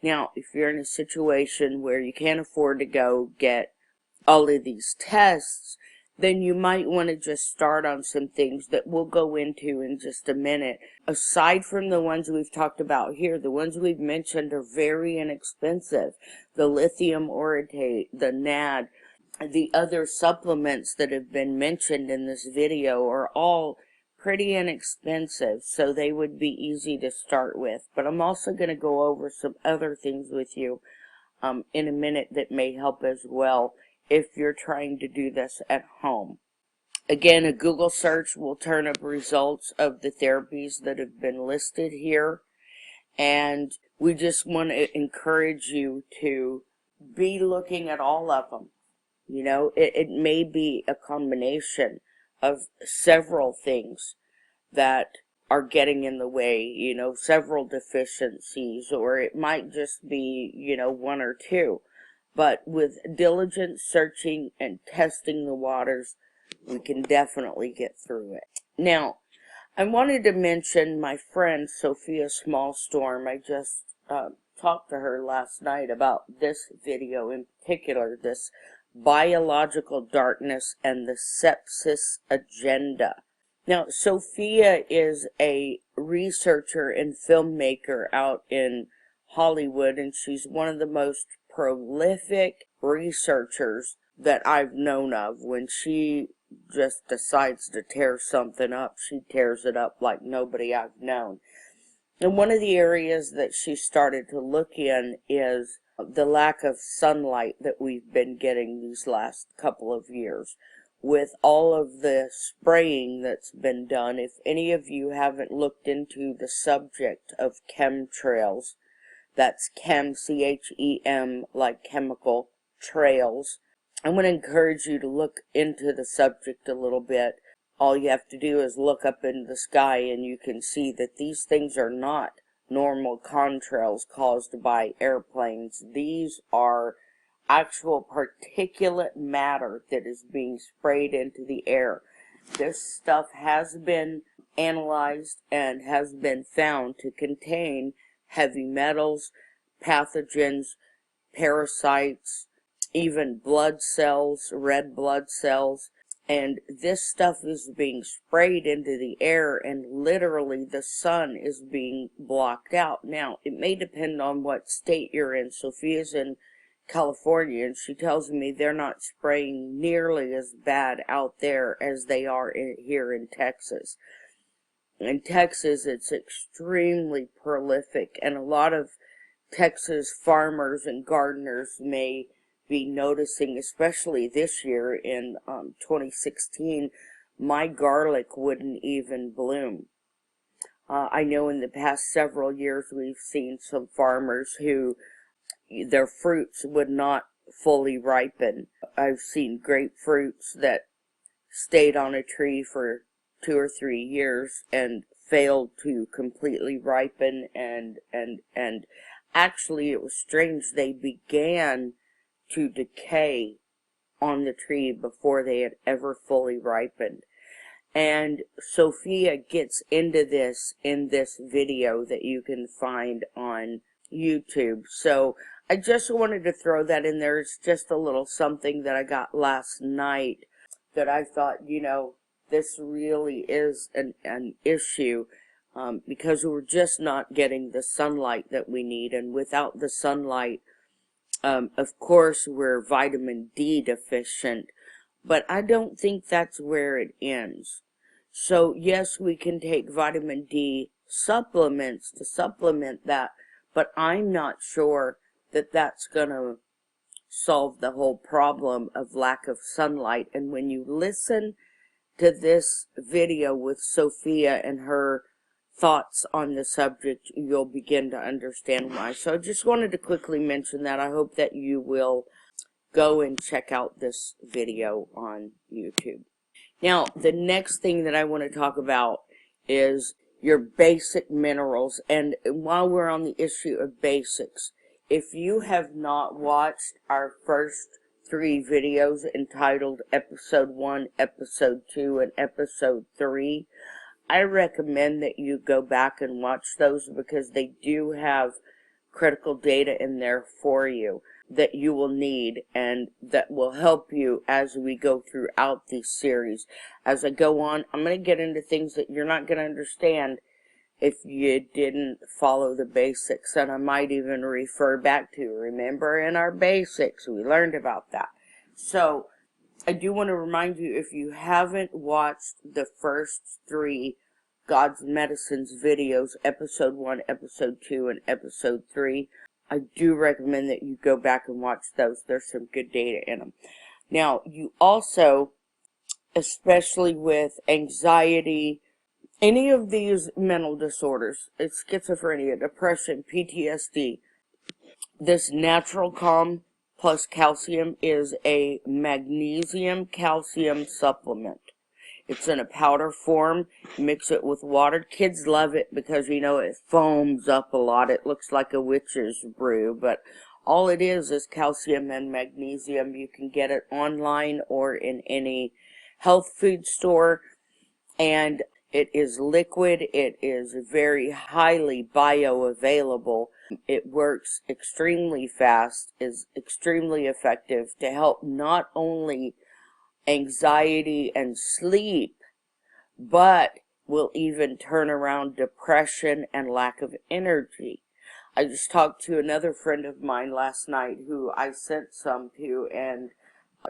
Now, if you're in a situation where you can't afford to go get all of these tests, then you might want to just start on some things that we'll go into in just a minute. Aside from the ones we've talked about here, the ones we've mentioned are very inexpensive. The lithium orotate, the NAD, the other supplements that have been mentioned in this video are all pretty inexpensive, so they would be easy to start with. But I'm also going to go over some other things with you in a minute that may help as well if you're trying to do this at home. Again, a Google search will turn up results of the therapies that have been listed here. And we just want to encourage you to be looking at all of them. You know, it may be a combination of several things that are getting in the way, you know, several deficiencies, or it might just be, you know, one or two. But with diligent searching and testing the waters, we can definitely get through it. Now, I wanted to mention my friend Sophia Smallstorm. I just talked to her last night about this video in particular, this biological darkness and the sepsis agenda. Now, Sophia is a researcher and filmmaker out in Hollywood, and she's one of the most prolific researchers that I've known of. When she just decides to tear something up, she tears it up like nobody I've known. And one of the areas that she started to look in is the lack of sunlight that we've been getting these last couple of years. With all of the spraying that's been done, if any of you haven't looked into the subject of chemtrails, that's chem, C-H-E-M, like chemical, trails, I'm going to encourage you to look into the subject a little bit. All you have to do is look up in the sky and you can see that these things are not normal contrails caused by airplanes. These are actual particulate matter that is being sprayed into the air. This stuff has been analyzed and has been found to contain heavy metals, pathogens, parasites, even blood cells, red blood cells. And this stuff is being sprayed into the air, and literally the sun is being blocked out. Now, it may depend on what state you're in. Sophia's in California, and she tells me they're not spraying nearly as bad out there as they are here in Texas. In Texas, it's extremely prolific, and a lot of Texas farmers and gardeners may be noticing, especially this year in 2016, my garlic wouldn't even bloom. I know in the past several years we've seen some farmers who their fruits would not fully ripen. I've seen grapefruits that stayed on a tree for 2 or 3 years and failed to completely ripen, and actually it was strange, they began to decay on the tree before they had ever fully ripened. And Sophia gets into this in this video that you can find on YouTube. So I just wanted to throw that in there. It's just a little something that I got last night that I thought, you know, this really is an issue because we're just not getting the sunlight that we need. And without the sunlight, of course, we're vitamin D deficient, but I don't think that's where it ends. So yes, we can take vitamin D supplements to supplement that, but I'm not sure that that's going to solve the whole problem of lack of sunlight. And when you listen to this video with Sophia and her thoughts on the subject, you'll begin to understand why. So I just wanted to quickly mention that. I hope that you will go and check out this video on YouTube. Now, the next thing that I want to talk about is your basic minerals. And while we're on the issue of basics, if you have not watched our first 3 videos entitled Episode 1, Episode 2, and Episode 3, I recommend that you go back and watch those because they do have critical data in there for you that you will need and that will help you as we go throughout these series. As I go on, I'm going to get into things that you're not going to understand if you didn't follow the basics, and I might even refer back to, remember in our basics, we learned about that. So, I do want to remind you, if you haven't watched the first 3 God's Medicines videos, episode 1, episode 2, and episode 3, I do recommend that you go back and watch those. There's some good data in them. Now, you also, especially with anxiety, any of these mental disorders, it's schizophrenia, depression, PTSD, this natural calm plus calcium is a magnesium calcium supplement. It's in a powder form. Mix it with water. Kids love it because, it foams up a lot. It looks like a witch's brew, but all it is calcium and magnesium. You can get it online or in any health food store, and it is liquid. It is very highly bioavailable. It works extremely fast, is extremely effective to help not only anxiety and sleep, but will even turn around depression and lack of energy. I just talked to another friend of mine last night who I sent some to, and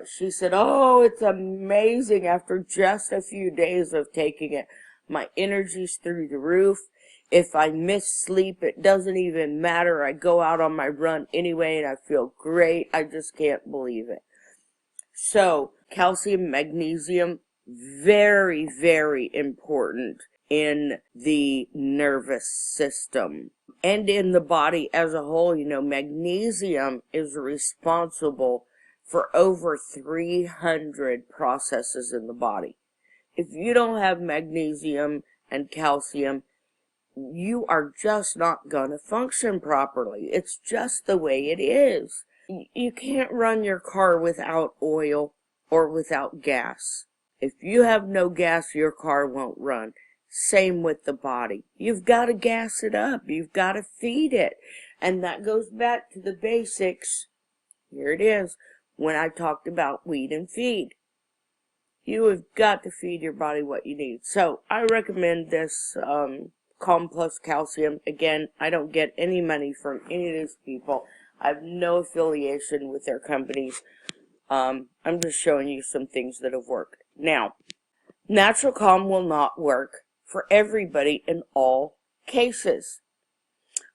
she said, "Oh, it's amazing. After just a few days of taking it, my energy's through the roof. If I miss sleep, it doesn't even matter. I go out on my run anyway, and I feel great. I just can't believe it." So, calcium, magnesium, very, very important in the nervous system and in the body as a whole. Magnesium is responsible for over 300 processes in the body. If you don't have magnesium and calcium, you are just not going to function properly. It's just the way it is. You can't run your car without oil or without gas. If you have no gas, your car won't run. Same with the body. You've got to gas it up. You've got to feed it. And that goes back to the basics. Here it is. When I talked about weed and feed. You have got to feed your body what you need. So I recommend this Calm Plus Calcium. Again, I don't get any money from any of these people. I have no affiliation with their companies. I'm just showing you some things that have worked. Now, natural calm will not work for everybody in all cases.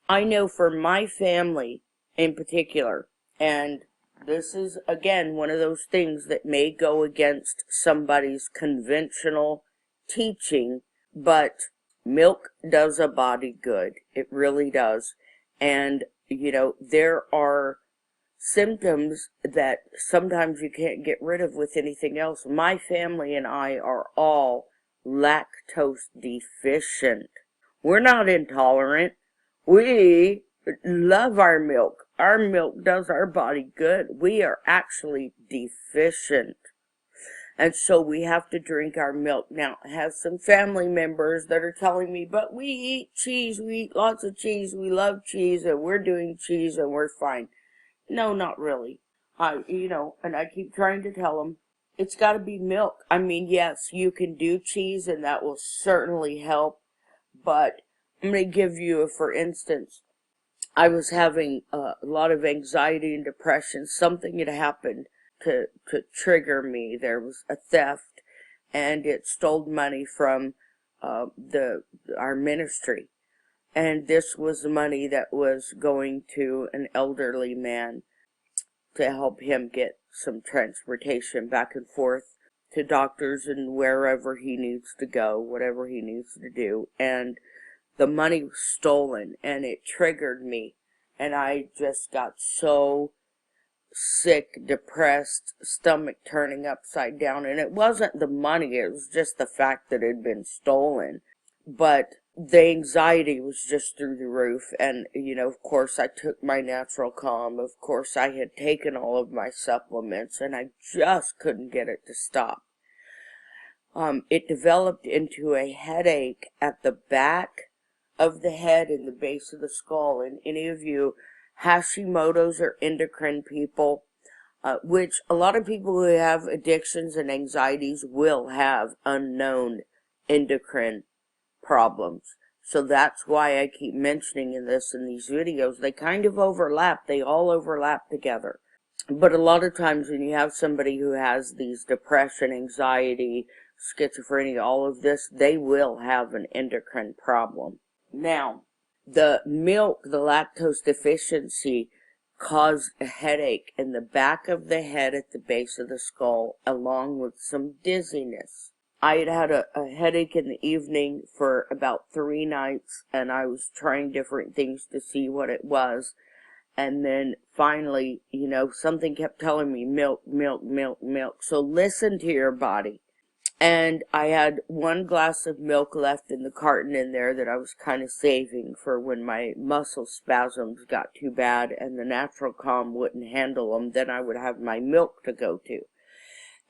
I know for my family in particular, and this is, again, one of those things that may go against somebody's conventional teaching, but milk does a body good. It really does. And, there are symptoms that sometimes you can't get rid of with anything else. My family and I are all lactose deficient. We're not intolerant. We love our milk. Our milk does our body good. We are actually deficient. And so we have to drink our milk. Now, I have some family members that are telling me, but we eat cheese. We eat lots of cheese. We love cheese, and we're doing cheese, and we're fine. No, not really. And I keep trying to tell them, it's got to be milk. I mean, yes, you can do cheese, and that will certainly help. But I'm going to give you for instance. I was having a lot of anxiety and depression. Something had happened to trigger me. There was a theft, and it stole money from our ministry. And this was money that was going to an elderly man to help him get some transportation back and forth to doctors and wherever he needs to go, whatever he needs to do. And the money was stolen, and it triggered me. And I just got so sick, depressed, stomach turning upside down. And it wasn't the money, it was just the fact that it had been stolen. But the anxiety was just through the roof. And, of course, I took my natural calm. Of course, I had taken all of my supplements, and I just couldn't get it to stop. It developed into a headache at the back of the head and the base of the skull. And any of you Hashimoto's or endocrine people, which a lot of people who have addictions and anxieties will have unknown endocrine problems. So that's why I keep mentioning this in these videos. They kind of overlap. They all overlap together. But a lot of times when you have somebody who has these depression, anxiety, schizophrenia, all of this, they will have an endocrine problem. Now, the milk, the lactose deficiency, caused a headache in the back of the head at the base of the skull, along with some dizziness. I had a headache in the evening for about 3 nights, and I was trying different things to see what it was. And then finally, something kept telling me milk, milk, milk, milk. So listen to your body. And I had 1 glass of milk left in the carton in there that I was kind of saving for when my muscle spasms got too bad and the natural calm wouldn't handle them. Then I would have my milk to go to.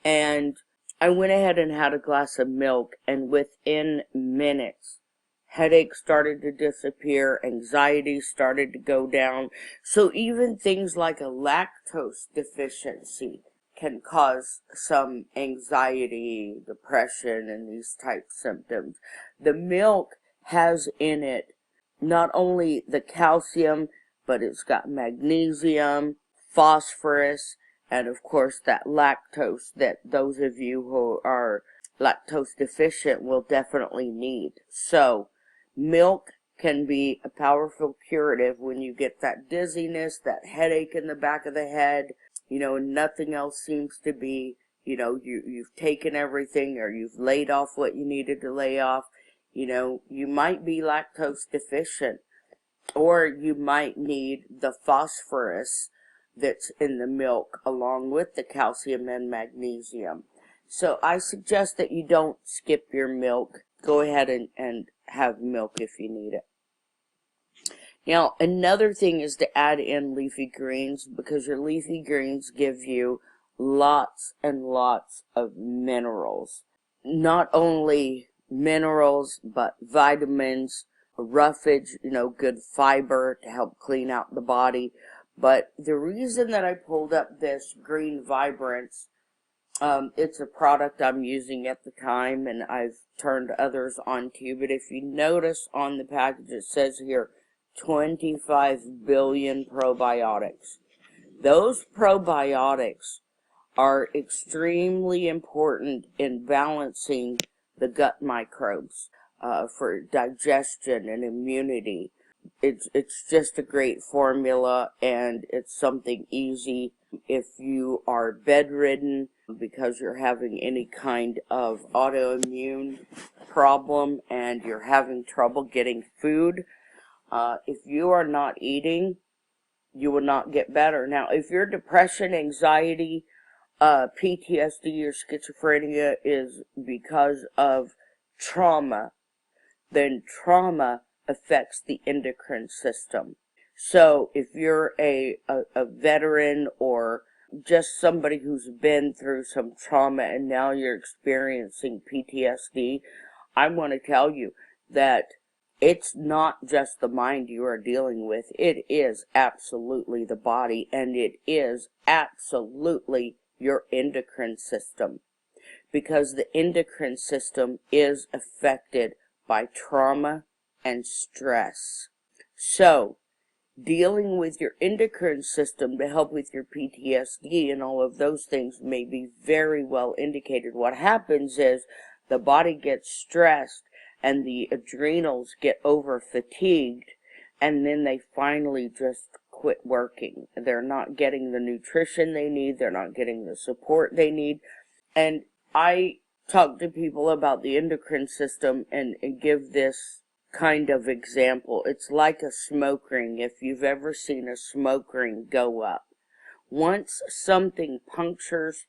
And I went ahead and had a glass of milk, and within minutes, headache started to disappear, anxiety started to go down. So even things like a lactose deficiency can cause some anxiety, depression, and these type symptoms. The milk has in it not only the calcium, but it's got magnesium, phosphorus, and of course that lactose that those of you who are lactose deficient will definitely need. So milk can be a powerful curative when you get that dizziness, that headache in the back of the head, nothing else seems to be, you've taken everything or you've laid off what you needed to lay off. You might be lactose deficient, or you might need the phosphorus that's in the milk along with the calcium and magnesium. So I suggest that you don't skip your milk. Go ahead and have milk if you need it. Now, another thing is to add in leafy greens, because your leafy greens give you lots and lots of minerals. Not only minerals, but vitamins, roughage, good fiber to help clean out the body. But the reason that I pulled up this Green Vibrance, it's a product I'm using at the time, and I've turned others onto. But if you notice on the package, it says here, 25 billion probiotics. Those probiotics are extremely important in balancing the gut microbes for digestion and immunity. It's just a great formula, and it's something easy if you are bedridden because you're having any kind of autoimmune problem and you're having trouble getting food. If you are not eating, you will not get better. Now, if your depression, anxiety, PTSD, or schizophrenia is because of trauma, then trauma affects the endocrine system. So if you're a veteran or just somebody who's been through some trauma and now you're experiencing PTSD, I want to tell you that it's not just the mind you are dealing with. It is absolutely the body, and it is absolutely your endocrine system, because the endocrine system is affected by trauma and stress. So, dealing with your endocrine system to help with your PTSD and all of those things may be very well indicated. What happens is the body gets stressed and the adrenals get over fatigued, and then they finally just quit working. They're not getting the nutrition they need. They're not getting the support they need. And I talk to people about the endocrine system and give this kind of example. It's like a smoke ring, if you've ever seen a smoke ring go up. Once something punctures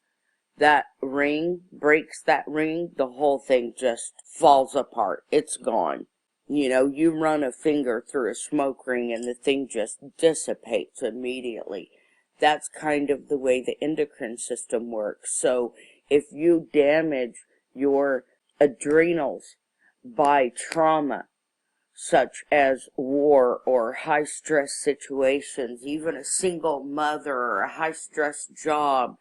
that ring, breaks that ring, the whole thing just falls apart. It's gone. You run a finger through a smoke ring and the thing just dissipates immediately. That's kind of the way the endocrine system works. So if you damage your adrenals by trauma, such as war or high stress situations, even a single mother or a high stress job,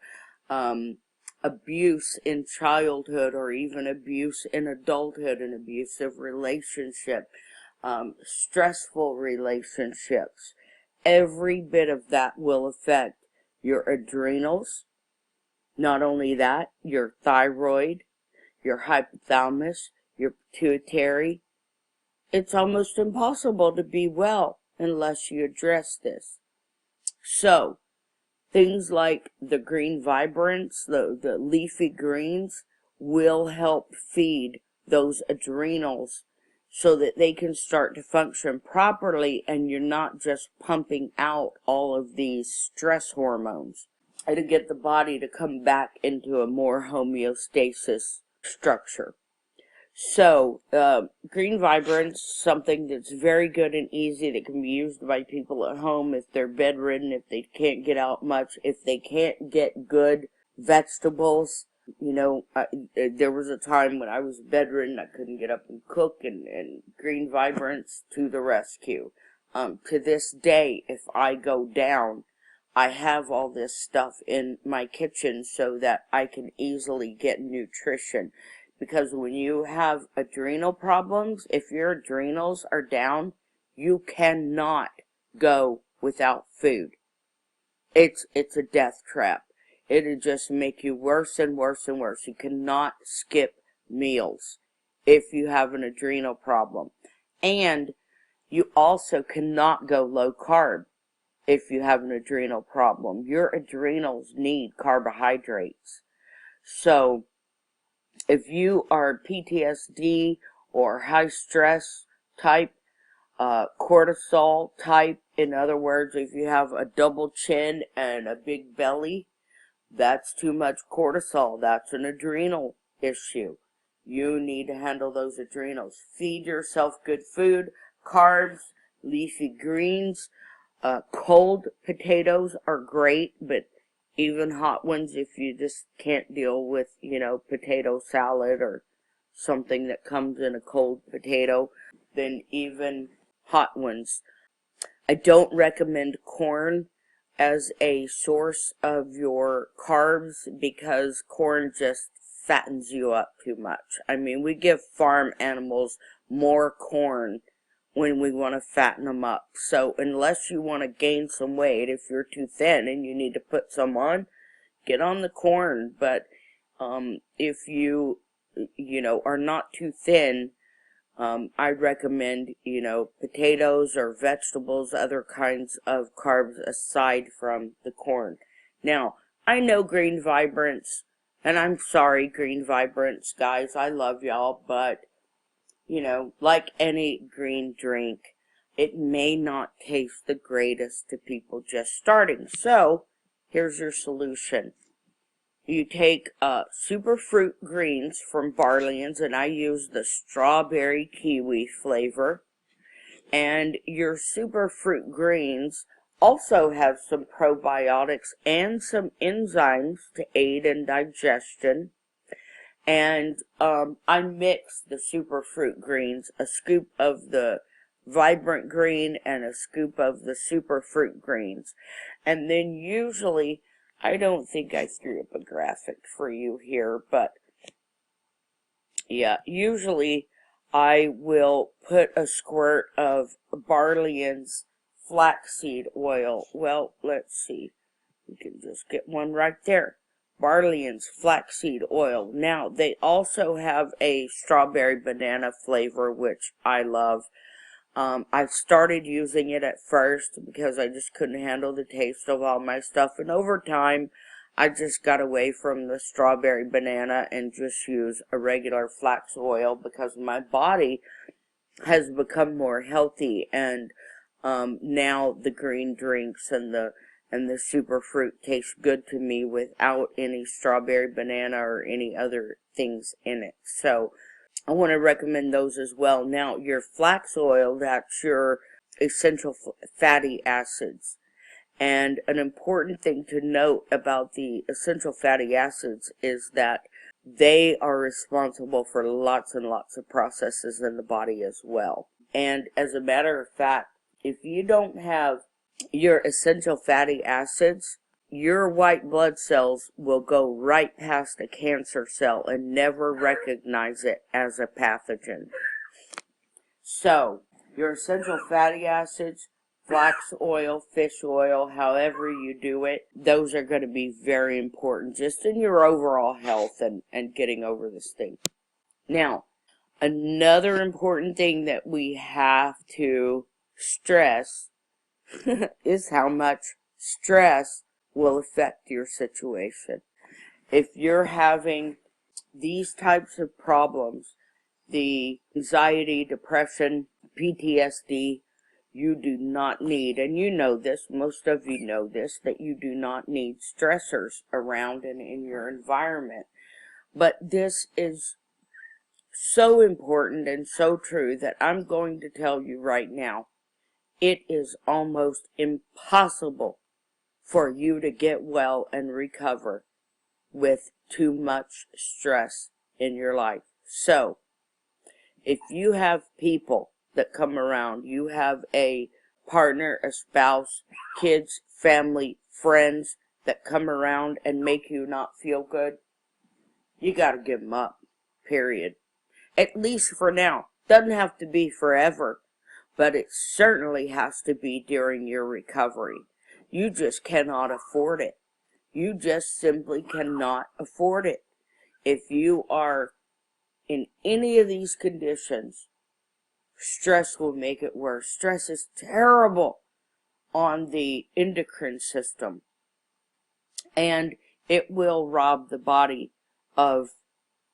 abuse in childhood, or even abuse in adulthood, an abusive relationship, stressful relationships, every bit of that will affect your adrenals. Not only that, your thyroid, your hypothalamus, your pituitary. It's almost impossible to be well unless you address this. So, things like the green vibrants, the leafy greens, will help feed those adrenals so that they can start to function properly and you're not just pumping out all of these stress hormones. It'll get the body to come back into a more homeostasis structure. So, green vibrance, something that's very good and easy that can be used by people at home if they're bedridden, if they can't get out much, if they can't get good vegetables. You know, there was a time when I was bedridden, I couldn't get up and cook, and green vibrance to the rescue. To this day, if I go down, I have all this stuff in my kitchen so that I can easily get nutrition. Because when you have adrenal problems, if your adrenals are down, you cannot go without food. It's a death trap. It'll just make you worse and worse and worse. You cannot skip meals if you have an adrenal problem. And you also cannot go low carb if you have an adrenal problem. Your adrenals need carbohydrates. So, if you are PTSD or high stress type, cortisol type, in other words, if you have a double chin and a big belly, that's too much cortisol. That's an adrenal issue. You need to handle those adrenals. Feed yourself good food, carbs, leafy greens. Cold potatoes are great, but even hot ones, if you just can't deal with, potato salad or something that comes in a cold potato, then even hot ones. I don't recommend corn as a source of your carbs because corn just fattens you up too much. I mean, we give farm animals more corn when we want to fatten them up. So unless you want to gain some weight, if you're too thin and you need to put some on, get on the corn. But if you are not too thin, I recommend, potatoes or vegetables, other kinds of carbs aside from the corn. Now, I know green vibrants, and I'm sorry, green vibrants, guys, I love y'all, but like any green drink, it may not taste the greatest to people just starting. So, here's your solution. You take superfruit greens from Barleans, and I use the strawberry kiwi flavor. And your superfruit greens also have some probiotics and some enzymes to aid in digestion. And I mix the superfruit greens, a scoop of the vibrant green and a scoop of the superfruit greens. And then usually, I don't think I threw up a graphic for you here, but yeah, usually I will put a squirt of Barlean's flaxseed oil. Well, let's see. You can just get one right there. Barlean's flaxseed oil. Now, they also have a strawberry banana flavor, which I love. I started using it at first because I just couldn't handle the taste of all my stuff. And over time, I just got away from the strawberry banana and just use a regular flax oil because my body has become more healthy. And now the green drinks and the superfruit taste good to me without any strawberry banana or any other things in it. So I want to recommend those as well. Now, your flax oil, that's your essential fatty acids. And an important thing to note about the essential fatty acids is that they are responsible for lots and lots of processes in the body as well. And as a matter of fact, if you don't have your essential fatty acids, your white blood cells will go right past a cancer cell and never recognize it as a pathogen. So, your essential fatty acids, flax oil, fish oil, however you do it, those are going to be very important just in your overall health and getting over this thing. Now, another important thing that we have to stress is how much stress will affect your situation. If you're having these types of problems, the anxiety, depression, PTSD, you do not need, and you know this, most of you know this, that you do not need stressors around and in your environment. But this is so important and so true that I'm going to tell you right now, it is almost impossible for you to get well and recover with too much stress in your life. So, if you have people that come around, you have a partner, a spouse, kids, family, friends that come around and make you not feel good, you gotta give them up, period. At least for now. Doesn't have to be forever, but it certainly has to be during your recovery. You just cannot afford it. You just simply cannot afford it. If you are in any of these conditions, stress will make it worse. Stress is terrible on the endocrine system, and it will rob the body of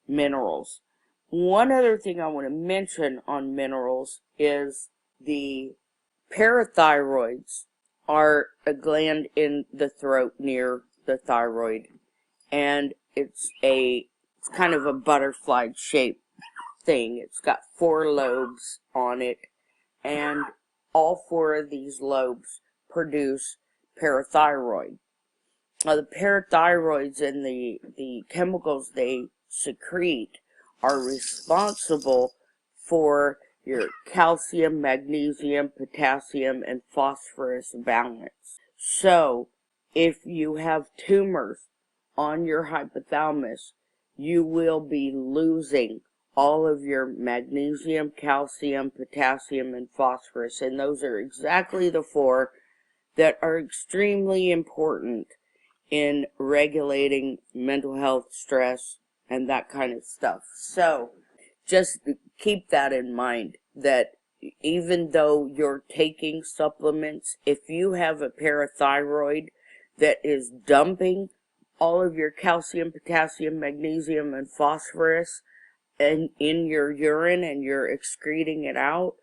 minerals. One other thing I want to mention on minerals is the parathyroids are a gland in the throat near the thyroid, and it's kind of a butterfly shaped thing. It's got 4 lobes on it, and all 4 of these lobes produce parathyroid. Now, the parathyroids and the chemicals they secrete are responsible for your calcium, magnesium, potassium, and phosphorus balance. So, if you have tumors on your hypothalamus, you will be losing all of your magnesium, calcium, potassium, and phosphorus. And those are exactly the 4 that are extremely important in regulating mental health, stress, and that kind of stuff. So, just keep that in mind, that even though you're taking supplements, if you have a parathyroid that is dumping all of your calcium, potassium, magnesium, and phosphorus in your urine and you're excreting it out,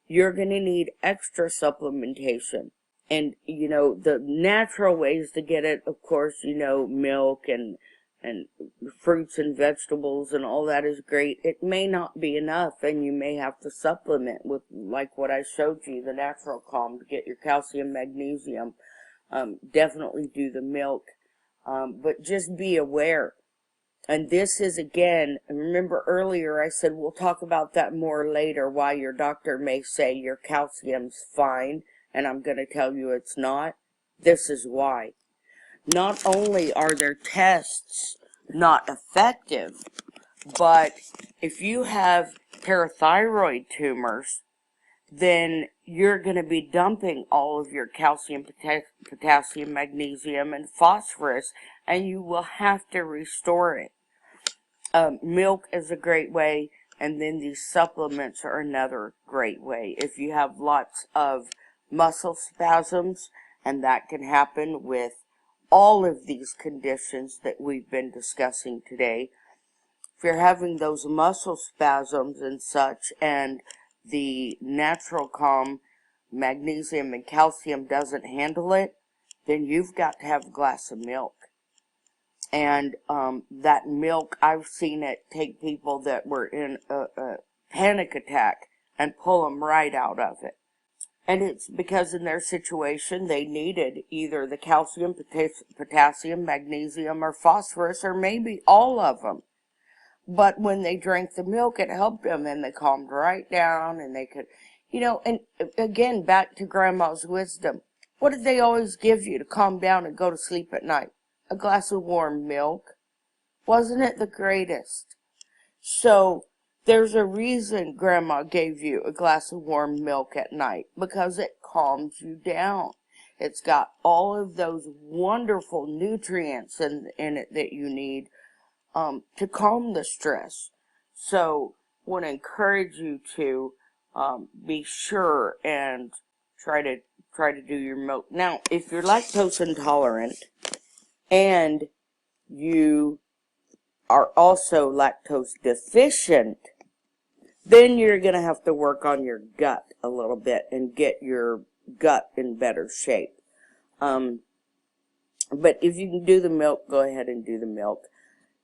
you're going to need extra supplementation. And, you know, the natural ways to get it, of course, you know, milk and fruits and vegetables and all that is great. It may not be enough, and you may have to supplement with, like what I showed you, the natural calm to get your calcium, magnesium. Definitely do the milk, but just be aware. And this is, again, remember earlier I said we'll talk about that more later, why your doctor may say your calcium's fine, and I'm going to tell you it's not. This is why. Not only are their tests not effective, but if you have parathyroid tumors, then you're going to be dumping all of your calcium, potassium, magnesium, and phosphorus, and you will have to restore it. Milk is a great way, and then these supplements are another great way. If you have lots of muscle spasms, and that can happen with all of these conditions that we've been discussing today. If you're having those muscle spasms and such, and the natural calm, magnesium and calcium doesn't handle it, then you've got to have a glass of milk. And that milk, I've seen it take people that were in a panic attack and pull them right out of it. And it's because in their situation, they needed either the calcium, potassium, magnesium, or phosphorus, or maybe all of them. But when they drank the milk, it helped them, and they calmed right down, and they could, you know, and again, back to Grandma's wisdom. What did they always give you to calm down and go to sleep at night? A glass of warm milk. Wasn't it the greatest? So, there's a reason Grandma gave you a glass of warm milk at night, because it calms you down. It's got all of those wonderful nutrients in it that you need to calm the stress. So I want to encourage you to be sure and try to do your milk. Now, if you're lactose intolerant and you are also lactose deficient, then you're going to have to work on your gut a little bit and get your gut in better shape. But if you can do the milk, go ahead and do the milk.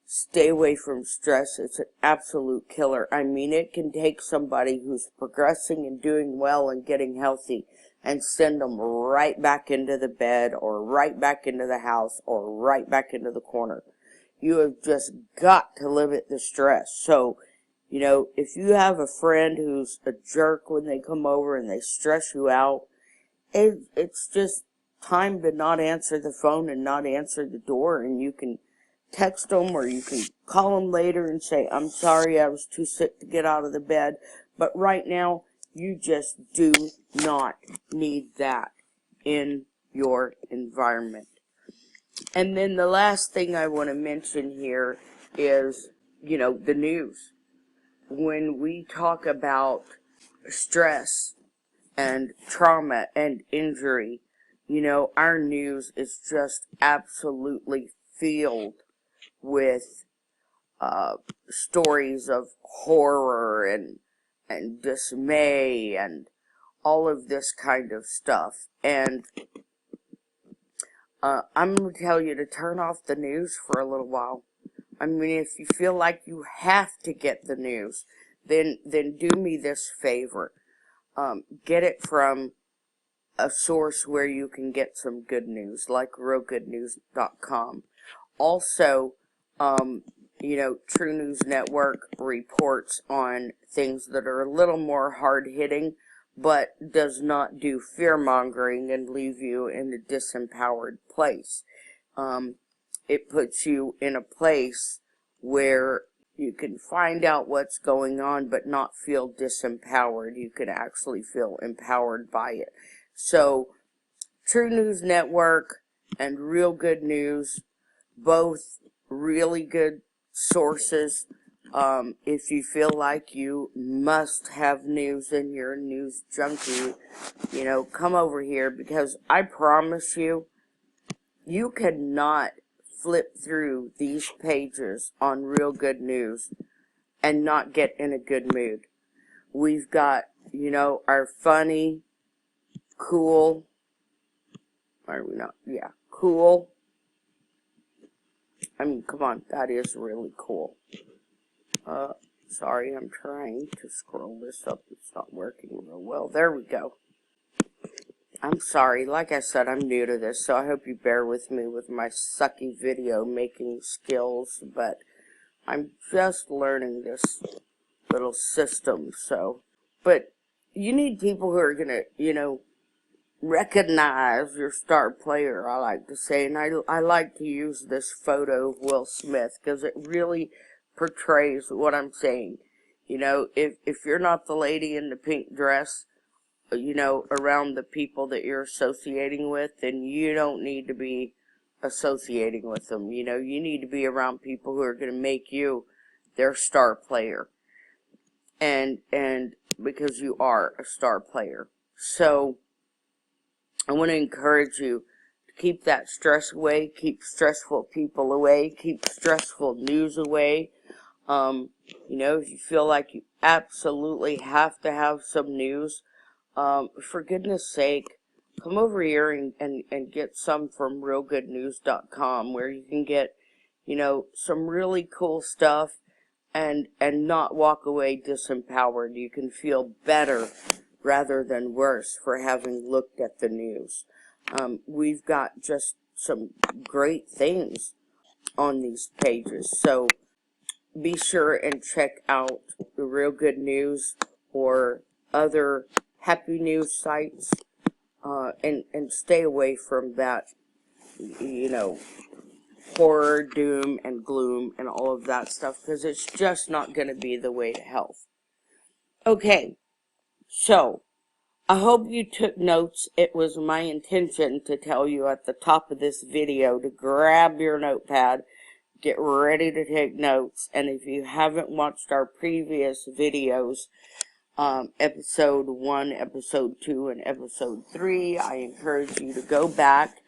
Stay away from stress. It's an absolute killer. I mean, it can take somebody who's progressing and doing well and getting healthy and send them right back into the bed or right back into the house or right back into the corner. You have just got to limit the stress. So, you know, if you have a friend who's a jerk when they come over and they stress you out, it's just time to not answer the phone and not answer the door, and you can text them or you can call them later and say, I'm sorry, I was too sick to get out of the bed, but right now you just do not need that in your environment. And then the last thing I want to mention here is, you know, the news. When we talk about stress and trauma and injury, you know, our news is just absolutely filled with stories of horror and dismay and all of this kind of stuff. And I'm going to tell you to turn off the news for a little while. I mean, if you feel like you have to get the news, then do me this favor. Get it from a source where you can get some good news, like realgoodnews.com. Also, you know, True News Network reports on things that are a little more hard-hitting, but does not do fear-mongering and leave you in a disempowered place. It puts you in a place where you can find out what's going on, but not feel disempowered. You can actually feel empowered by it. So, True News Network and Real Good News, both really good sources. If you feel like you must have news and you're a news junkie, you know, come over here, because I promise you, you cannot flip through these pages on Real Good News and not get in a good mood. We've got, you know, our funny, cool, are we not? Yeah, cool. I mean, come on, that is really cool. Sorry, I'm trying to scroll this up. It's not working real well. There we go. I'm sorry. Like I said, I'm new to this, so I hope you bear with me with my sucky video making skills, but I'm just learning this little system, so. But you need people who are going to, you know, recognize your star player, I like to say, and I like to use this photo of Will Smith because it really portrays what I'm saying. You know, if you're not the lady in the pink dress, you know, around the people that you're associating with, then you don't need to be associating with them. You know, you need to be around people who are going to make you their star player. And because you are a star player. So, I want to encourage you to keep that stress away, keep stressful people away, keep stressful news away. You know, if you feel like you absolutely have to have some news, for goodness sake, come over here and get some from realgoodnews.com, where you can get, you know, some really cool stuff and not walk away disempowered. You can feel better rather than worse for having looked at the news. We've got just some great things on these pages, so be sure and check out the Real Good News or other happy news sites, and stay away from that, you know, horror, doom, and gloom, and all of that stuff, because it's just not going to be the way to health. Okay, so, I hope you took notes. It was my intention to tell you at the top of this video to grab your notepad, get ready to take notes, and if you haven't watched our previous videos, episode 1, episode 2, and episode 3, I encourage you to go back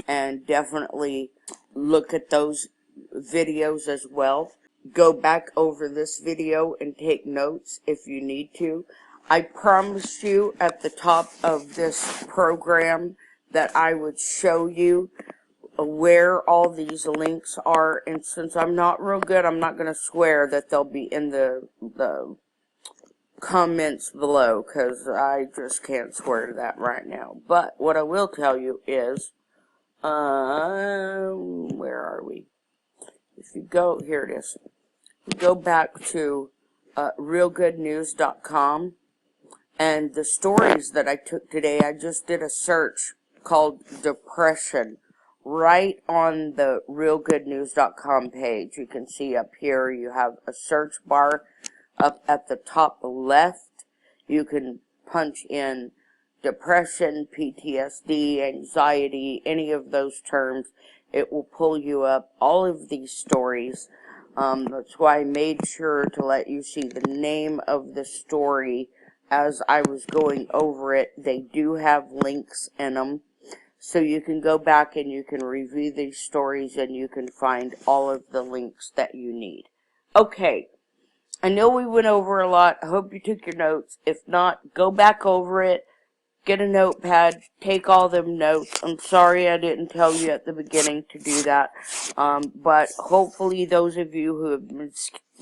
and definitely look at those videos as well. Go back over this video and take notes if you need to. I promised you at the top of this program that I would show you where all these links are, and since I'm not real good, I'm not going to swear that they'll be in the comments below, because I just can't swear to that right now. But what I will tell you is, where are we? If you go, here it is. Go back to realgoodnews.com, and the stories that I took today, I just did a search called depression right on the realgoodnews.com page. You can see up here you have a search bar. Up at the top left, you can punch in depression, PTSD, anxiety, any of those terms. It will pull you up all of these stories. That's why I made sure to let you see the name of the story as I was going over it. They do have links in them, so you can go back and you can review these stories and you can find all of the links that you need. Okay. I know we went over a lot. I hope you took your notes. If not, go back over it. Get a notepad. Take all them notes. I'm sorry I didn't tell you at the beginning to do that. But hopefully those of you who have been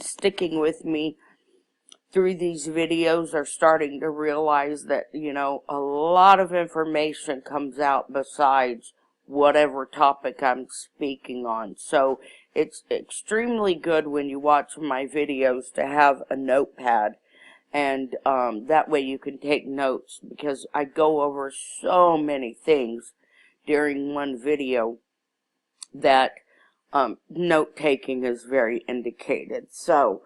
sticking with me through these videos are starting to realize that, you know, a lot of information comes out besides whatever topic I'm speaking on. So it's extremely good when you watch my videos to have a notepad, and that way you can take notes, because I go over so many things during one video that note-taking is very indicated. So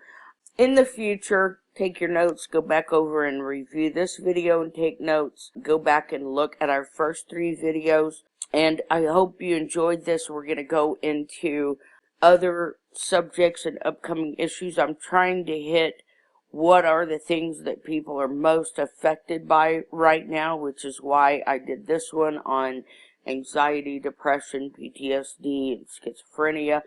in the future, take your notes, go back over and review this video and take notes. Go back and look at our first 3 videos. And I hope you enjoyed this. We're going to go into other subjects and upcoming issues. I'm trying to hit what are the things that people are most affected by right now, which is why I did this one on anxiety, depression, PTSD, and schizophrenia.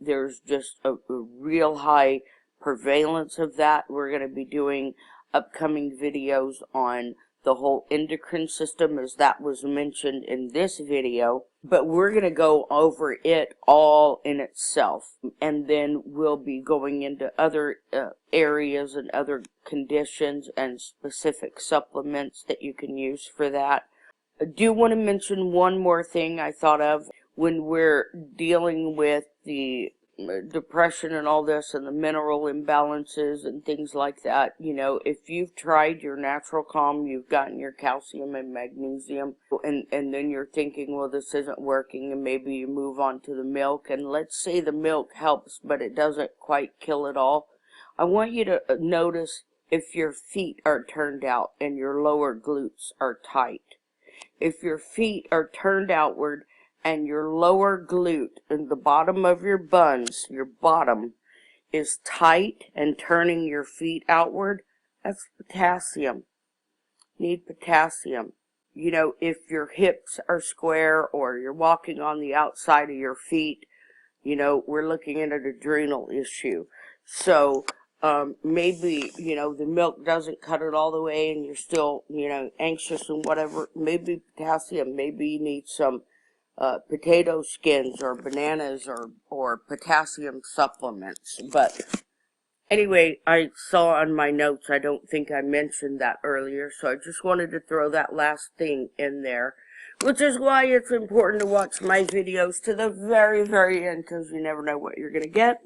There's just a real high prevalence of that. We're going to be doing upcoming videos on the whole endocrine system, as that was mentioned in this video, but we're going to go over it all in itself, and then we'll be going into other areas and other conditions and specific supplements that you can use for that. I do want to mention one more thing I thought of when we're dealing with the depression and all this and the mineral imbalances and things like that. You know, if you've tried your natural calm, you've gotten your calcium and magnesium, and then you're thinking, well, this isn't working, and maybe you move on to the milk, and let's say the milk helps, but it doesn't quite kill it all. I want you to notice if your feet are turned out and your lower glutes are tight. If your feet are turned outward and your lower glute and the bottom of your buns, your bottom, is tight and turning your feet outward, that's potassium. Need potassium. You know, if your hips are square or you're walking on the outside of your feet, you know, we're looking at an adrenal issue. So maybe, you know, the milk doesn't cut it all the way and you're still, you know, anxious and whatever. Maybe potassium. Maybe you need some potato skins or bananas or potassium supplements. But anyway, I saw on my notes, I don't think I mentioned that earlier, so I just wanted to throw that last thing in there, which is why it's important to watch my videos to the very, very end, because you never know what you're going to get.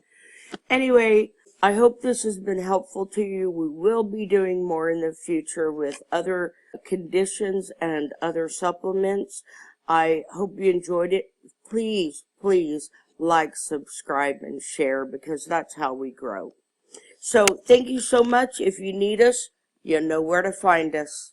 Anyway, I hope this has been helpful to you. We will be doing more in the future with other conditions and other supplements. I hope you enjoyed it. Please, please like, subscribe, and share, because that's how we grow. So thank you so much. If you need us, you know where to find us.